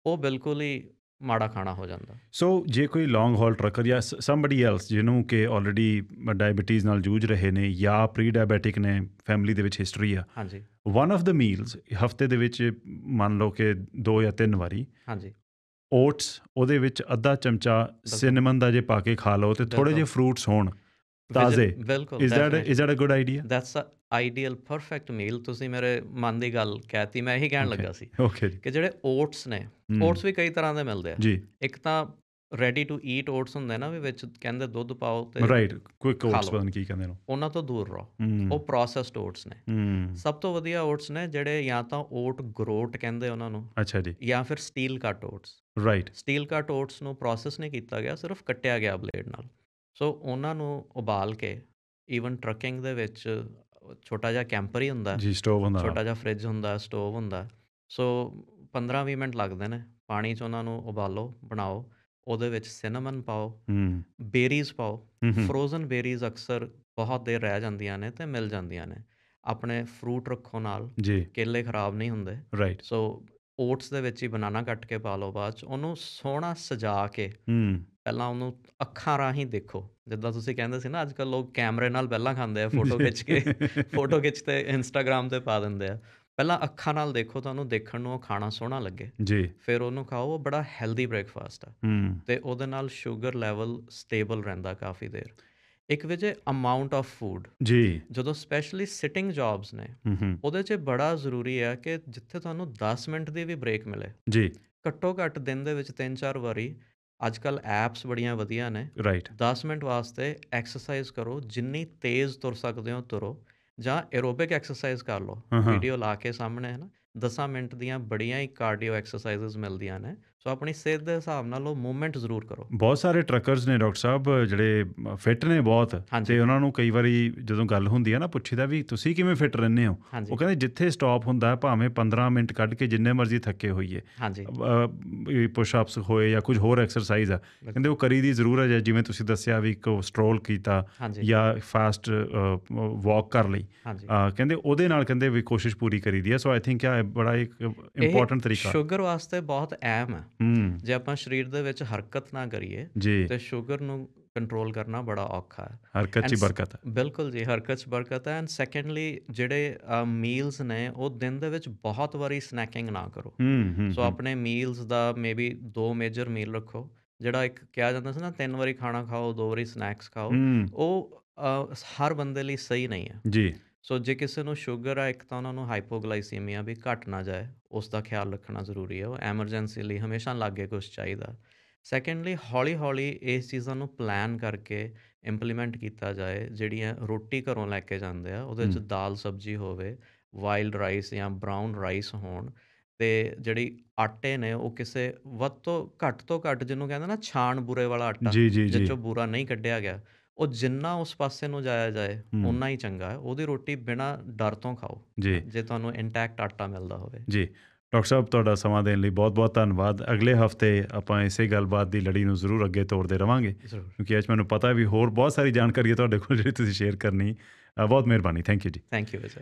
ਉਹ ਬਿਲਕੁਲ ਹੀ ਮਾੜਾ ਖਾਣਾ ਹੋ ਜਾਂਦਾ। ਸੋ ਜੇ ਕੋਈ ਲੌਂਗ ਹਾਲ ਟਰੱਕਰ ਜਾਂ ਸਮਬਡੀ ਐਲਸ ਜਿਹਨੂੰ ਕਿ ਆਲਰੇਡੀ ਡਾਇਬੀਟੀਜ਼ ਨਾਲ ਜੂਝ ਰਹੇ ਨੇ ਜਾਂ ਪ੍ਰੀ ਡਾਇਬੈਟਿਕ ਨੇ, ਫੈਮਿਲੀ ਦੇ ਵਿੱਚ ਹਿਸਟਰੀ ਆ, ਹਾਂਜੀ, ਵਨ ਆਫ ਦ ਮੀਲਸ ਹਫਤੇ ਦੇ ਵਿੱਚ ਮੰਨ ਲਓ ਕਿ 2 ਜਾਂ 3 ਵਾਰੀ ਹਾਂਜੀ, ਓਟਸ, ਉਹਦੇ ਵਿੱਚ ਅੱਧਾ ਚਮਚਾ ਬਿਲਕੁਲ, ਸਿਨੇਮਨ ਦਾ ਜੇ ਪਾ ਕੇ ਖਾ ਲਓ ਤੇ ਥੋੜੇ ਜਿਹੇ ਬਿਲਕੁਲ। ਫਰੂਟਸ ਹੋਣ ਤਾਜ਼ੇ, ਬਿਲਕੁਲ, is that a good idea? That's a ideal perfect meal. ਤੁਸੀਂ ਮੇਰੇ ਮਨ ਦੀ ਗੱਲ ਕਹਿਤੀ, ਮੈਂ ਇਹੀ ਕਹਿਣ ਓਕੇ, ਲੱਗਾ ਸੀ ਓਕੇ ਜੀ, ਕਿ ਜਿਹੜੇ ਓਟਸ ਨੇ, ਹੂੰ, ਓਟਸ ਵੀ ਕਈ ਤਰ੍ਹਾਂ ਦੇ ਮਿਲਦੇ ਆ। ਜੀ, ਇੱਕ ਤਾਂ ਰੈਡੀ ਟੂ ਈਟ ਓਟਸ ਹੁੰਦੇ ਨਾ, ਵੀ ਵਿੱਚ ਕਹਿੰਦੇ ਦੁੱਧ ਪਾਓ ਤੇ ਰਾਈਟ, ਕੁਇਕ ਖਾ ਓਟਸ ਲਓ, ਪਤਾ ਨਹੀਂ ਕੀ ਕਹਿੰਦੇ ਨੇ। ਉਹਨਾਂ ਤੋਂ ਦੂਰ ਰਹੋ। ਹੂੰ, ਉਹ ਪ੍ਰੋਸੈਸਡ ਓਟਸ ਨੇ। ਹੂੰ, ਸਭ ਤੋਂ ਵਧੀਆ ਓਟਸ ਨੇ ਜਿਹੜੇ ਜਾਂ ਤਾਂ ਓਟ ਗਰੋਟ ਕਹਿੰਦੇ ਉਹਨਾਂ ਨੂੰ, ਅੱਛਾ ਜੀ, ਜਾਂ ਫਿਰ ਸਟੀਲ ਕੱਟ ਓਟਸ। ਰਾਈਟ, ਸਟੀਲ ਕੱਟ ਓਟਸ ਨੂੰ ਪ੍ਰੋਸੈਸ ਨਹੀਂ ਕੀਤਾ ਗਿਆ, ਸਿਰਫ ਕੱਟਿਆ ਗਿਆ ਬਲੇਡ ਨਾਲ। ਸੋ ਉਹਨਾਂ ਨੂੰ ਉਬਾਲ ਕੇ, ਈਵਨ ਟਰੱਕਿੰਗ ਦੇ ਵਿੱਚ ਛੋਟਾ ਜਿਹਾ ਕੈਂਪਰ ਹੀ ਹੁੰਦਾ, ਜੀ, ਸਟੋਵ ਹੁੰਦਾ ਨਾਲ, ਛੋਟਾ ਜਿਹਾ ਫਰਿੱਜ ਹੁੰਦਾ, ਸਟੋਵ ਹੁੰਦਾ। ਸੋ 15-20 ਮਿੰਟ ਲੱਗਦੇ ਨੇ, ਪਾਣੀ 'ਚ ਉਹਨਾਂ ਨੂੰ ਉਬਾਲੋ, ਬਣਾਓ, ਉਹਦੇ ਵਿੱਚ ਸਿਨੇਮਨ ਪਾਓ, ਹੂੰ, ਬੇਰੀਜ਼ ਪਾਓ। ਹੂੰ, ਫਰੋਜ਼ਨ ਬੇਰੀਜ਼ ਅਕਸਰ ਬਹੁਤ ਦੇਰ ਰਹਿ ਜਾਂਦੀਆਂ ਨੇ ਤੇ ਮਿਲ ਜਾਂਦੀਆਂ ਨੇ। ਆਪਣੇ ਫਰੂਟ ਰੱਖੋ ਨਾਲ, ਜੀ, ਕੇਲੇ ਖਰਾਬ ਨਹੀਂ ਹੁੰਦੇ। ਰਾਈਟ, ਸੋ ਓਟਸ ਦੇ ਵਿੱਚ ਹੀ ਬਨਾਨਾ ਕੱਟ ਕੇ ਪਾ ਲਓ, ਬਾਅਦ 'ਚ ਉਹਨੂੰ ਸੋਹਣਾ ਸਜਾ ਕੇ, ਹੂੰ, ਪਹਿਲਾਂ ਉਹਨੂੰ ਅੱਖਾਂ ਰਾਹੀਂ ਦੇਖੋ। ਜਿੱਦਾਂ ਤੁਸੀਂ ਕਹਿੰਦੇ ਸੀ ਨਾ, ਅੱਜ ਕੱਲ੍ਹ ਲੋਕ ਕੈਮਰੇ ਨਾਲ ਪਹਿਲਾਂ ਖਾਂਦੇ ਆ, ਫੋਟੋ ਜੀ, ਖਿੱਚ ਕੇ ਫੋਟੋ ਖਿੱਚ ਤੇ ਇੰਸਟਾਗ੍ਰਾਮ 'ਤੇ ਪਾ ਦਿੰਦੇ ਆ। ਪਹਿਲਾਂ ਅੱਖਾਂ ਨਾਲ ਦੇਖੋ, ਤੁਹਾਨੂੰ ਦੇਖਣ ਨੂੰ ਉਹ ਖਾਣਾ ਸੋਹਣਾ ਲੱਗੇ, ਜੀ, ਫਿਰ ਉਹਨੂੰ ਖਾਓ। ਉਹ ਬੜਾ ਹੈਲਦੀ ਬ੍ਰੇਕਫਾਸਟ ਆ, ਹੂੰ, ਤੇ ਉਹਦੇ ਨਾਲ ਸ਼ੂਗਰ ਲੈਵਲ ਸਟੇਬਲ ਰਹਿੰਦਾ ਕਾਫੀ ਦੇਰ। ਇੱਕ ਵਜੇ ਅਮਾਊਂਟ ਆਫ ਫੂਡ, ਜੀ, ਜਦੋਂ ਸਪੈਸ਼ਲੀ ਸਿਟਿੰਗ ਜੌਬਸ ਨੇ, ਹੂੰ, ਉਹਦੇ 'ਚ ਬੜਾ ਜ਼ਰੂਰੀ ਹੈ ਕਿ ਜਿੱਥੇ ਤੁਹਾਨੂੰ 10 ਮਿੰਟ ਦੀ ਵੀ ਬ੍ਰੇਕ ਮਿਲੇ, ਜੀ, ਘੱਟੋ ਘੱਟ ਦਿਨ ਦੇ ਵਿੱਚ 3-4 ਵਾਰੀ। ਅੱਜ ਕੱਲ੍ਹ ਐਪਸ ਬੜੀਆਂ ਵਧੀਆ ਨੇ, ਰਾਈਟ, 10 ਮਿੰਟ ਵਾਸਤੇ ਐਕਸਰਸਾਈਜ਼ ਕਰੋ, ਜਿੰਨੀ ਤੇਜ਼ ਤੁਰ ਸਕਦੇ ਹੋ ਤੁਰੋ, ਜਾਂ ਐਰੋਬਿਕ ਐਕਸਰਸਾਈਜ਼ ਕਰ ਲਓ, ਹਾਂ, ਹਾਂ। ਵੀਡੀਓ ਲਾ ਕੇ ਸਾਹਮਣੇ, ਹੈ ਨਾ। 10 ਮਿੰਟ ਦੀਆਂ ਬੜੀਆਂ ਹੀ ਕਾਰਡੀਓ ਐਕਸਰਸਾਈਜ਼ਸ ਮਿਲਦੀਆਂ ਨੇ। ਸੋ ਆਪਣੀ ਸਿਹਤ ਦੇ ਹਿਸਾਬ ਨਾਲ ਉਹ ਮੂਵਮੈਂਟ ਜ਼ਰੂਰ ਕਰੋ। ਬਹੁਤ ਸਾਰੇ ਟਰੱਕਰਸ ਨੇ ਡਾਕਟਰ ਸਾਹਿਬ ਜਿਹੜੇ ਫਿੱਟ ਨੇ ਬਹੁਤ, ਹਾਂਜੀ, ਤੇ ਉਹਨਾਂ ਨੂੰ ਕਈ ਵਾਰੀ ਜਦੋਂ ਗੱਲ ਹੁੰਦੀ ਹੈ ਨਾ, ਪੁੱਛੀਦਾ ਵੀ ਤੁਸੀਂ ਕਿਵੇਂ ਫਿੱਟ ਰਹਿੰਦੇ ਹੋ? ਹਾਂਜੀ, ਉਹ ਕਹਿੰਦੇ ਜਿੱਥੇ ਸਟਾਪ ਹੁੰਦਾ ਭਾਵੇਂ 15 ਮਿੰਟ ਕੱਢ ਕੇ ਜਿੰਨੇ ਮਰਜ਼ੀ ਥੱਕੇ ਹੋਈਏ, ਹਾਂਜੀ, ਪੁਸ਼-ਅਪਸ ਹੋਏ ਜਾਂ ਕੁਝ ਹੋਰ ਐਕਸਰਸਾਈਜ਼ ਆ, ਬਿਲਕੁਲ, ਕਹਿੰਦੇ ਉਹ ਕਰੀ ਦੀ ਜ਼ਰੂਰ ਹੈ। ਜਿਵੇਂ ਤੁਸੀਂ ਦੱਸਿਆ ਵੀ ਇੱਕ ਸਟਰੋਲ ਕੀਤਾ ਹਾਂਜੀ, ਜਾਂ ਫਾਸਟ ਵਾਕ ਕਰ ਲਈ, ਹਾਂਜੀ। ਕਹਿੰਦੇ ਉਹਦੇ ਨਾਲ ਕਹਿੰਦੇ ਵੀ ਕੋਸ਼ਿਸ਼ ਪੂਰੀ ਕਰੀ ਦੀ ਹੈ। ਸੋ ਆਈ ਥਿੰਕ ਆ ਬੜਾ ਇੱਕ ਇਹ ਇੰਪੋਰਟੈਂਟ ਤਰੀਕਾ। ਸ਼ੂਗਰ ਵਾਸਤੇ ਬਹੁਤ ਅਹਿਮ ਹੈ। ਹੂੰ, ਜੇ ਆਪਾਂ ਸਰੀਰ ਦੇ ਵਿੱਚ ਹਰਕਤ ਨਾ ਕਰੀਏ, ਜੀ, ਤੇ ਸ਼ੂਗਰ ਨੂੰ ਕੰਟਰੋਲ ਕਰਨਾ ਬੜਾ ਔਖਾ ਹੈ। ਹਰਕਤ 'ਚ ਐਂਡ ਹੀ ਬਰਕਤ ਹੈ। ਬਿਲਕੁਲ ਜੀ, ਹਰਕਤ 'ਚ ਬਰਕਤ ਹੈ। ਐਂਡ ਸੈਕੰਡਲੀ ਜਿਹੜੇ ਮੀਲਸ ਨੇ ਉਹ ਦਿਨ ਦੇ ਵਿੱਚ ਬਹੁਤ ਵਾਰੀ ਸਨੈਕਿੰਗ ਨਾ ਕਰੋ। ਹੂੰ ਹੂੰ ਸੋ ਹੂੰ ਆਪਣੇ ਮੀਲਸ ਦਾ ਮੇਬੀ 2 ਮੇਜਰ ਮੀਲ ਰੱਖੋ। ਜਿਹੜਾ ਇੱਕ ਕਿਹਾ ਜਾਂਦਾ ਸੀ ਨਾ 3 ਵਾਰੀ ਖਾਣਾ ਖਾਓ, 2 ਵਾਰੀ ਸਨੈਕਸ ਖਾਓ, ਹੂੰ ਉਹ ਹਰ ਬੰਦੇ ਲਈ ਸਹੀ ਨਹੀਂ ਹੈ। ਜੀ ਸੋ ਜੇ ਕਿਸੇ ਨੂੰ ਸ਼ੂਗਰ ਆ, ਇੱਕ ਤਾਂ ਉਹਨਾਂ ਨੂੰ ਹਾਈਪੋਗਲਾਈਸੀਮੀਆ ਵੀ ਘਟ ਨਾ ਜਾਏ, ਉਸ ਦਾ ਖਿਆਲ ਰੱਖਣਾ ਜ਼ਰੂਰੀ ਹੈ। ਉਹ ਐਮਰਜੈਂਸੀ ਲਈ ਹਮੇਸ਼ਾ ਲਾਗੇ ਕੁਛ ਚਾਹੀਦਾ। ਸੈਕੰਡਲੀ ਹੌਲੀ-ਹੌਲੀ ਇਸ ਚੀਜ਼ਾਂ ਨੂੰ ਪਲਾਨ ਕਰਕੇ ਇੰਪਲੀਮੈਂਟ ਕੀਤਾ ਜਾਏ। ਜਿਹੜੀਆਂ ਰੋਟੀ ਘਰੋਂ ਲੈ ਕੇ ਜਾਂਦੇ ਆ, ਉਹਦੇ 'ਚ ਹੂੰ ਦਾਲ ਸਬਜ਼ੀ ਹੋਵੇ, ਵਾਈਲਡ ਰਾਈਸ ਜਾਂ ਬਰਾਊਨ ਰਾਈਸ ਹੋਣ, ਅਤੇ ਜਿਹੜੀ ਆਟੇ ਨੇ ਉਹ ਕਿਸੇ ਵੱਧ ਤੋਂ ਘੱਟ ਜਿਹਨੂੰ ਕਹਿੰਦੇ ਨਾ ਛਾਣ ਬੂਰੇ ਵਾਲਾ ਆਟਾ, ਜੀ ਜੀ ਜਿਹ ਜੀ 'ਚੋਂ ਬੂਰਾ ਨਹੀਂ ਕੱਢਿਆ ਗਿਆ, ਉਹ ਜਿੰਨਾ ਉਸ ਪਾਸੇ ਨੂੰ ਜਾਇਆ ਜਾਏ ਹੂੰ ਓਨਾ ਹੀ ਚੰਗਾ ਹੈ। ਉਹਦੀ ਰੋਟੀ ਬਿਨਾਂ ਡਰ ਤੋਂ ਖਾਓ, ਜੀ ਜੇ ਤੁਹਾਨੂੰ ਇੰਟੈਕਟ ਆਟਾ ਮਿਲਦਾ ਹੋਵੇ। ਜੀ ਡਾਕਟਰ ਸਾਹਿਬ, ਤੁਹਾਡਾ ਸਮਾਂ ਦੇਣ ਲਈ ਬਹੁਤ ਬਹੁਤ ਧੰਨਵਾਦ। ਅਗਲੇ ਹਫਤੇ ਆਪਾਂ ਇਸੇ ਗੱਲਬਾਤ ਦੀ ਲੜੀ ਨੂੰ ਜ਼ਰੂਰ ਅੱਗੇ ਤੋਰਦੇ ਰਵਾਂਗੇ, ਜ਼ਰੂਰ। ਕਿਉਂਕਿ ਅੱਜ ਮੈਨੂੰ ਪਤਾ ਵੀ ਹੋਰ ਬਹੁਤ ਸਾਰੀ ਜਾਣਕਾਰੀ ਹੈ ਤੁਹਾਡੇ ਕੋਲ ਜਿਹੜੀ ਤੁਸੀਂ ਸ਼ੇਅਰ ਕਰਨੀ। ਬਹੁਤ ਮਿਹਰਬਾਨੀ, ਥੈਂਕ ਯੂ ਜੀ। Thank you Vijay.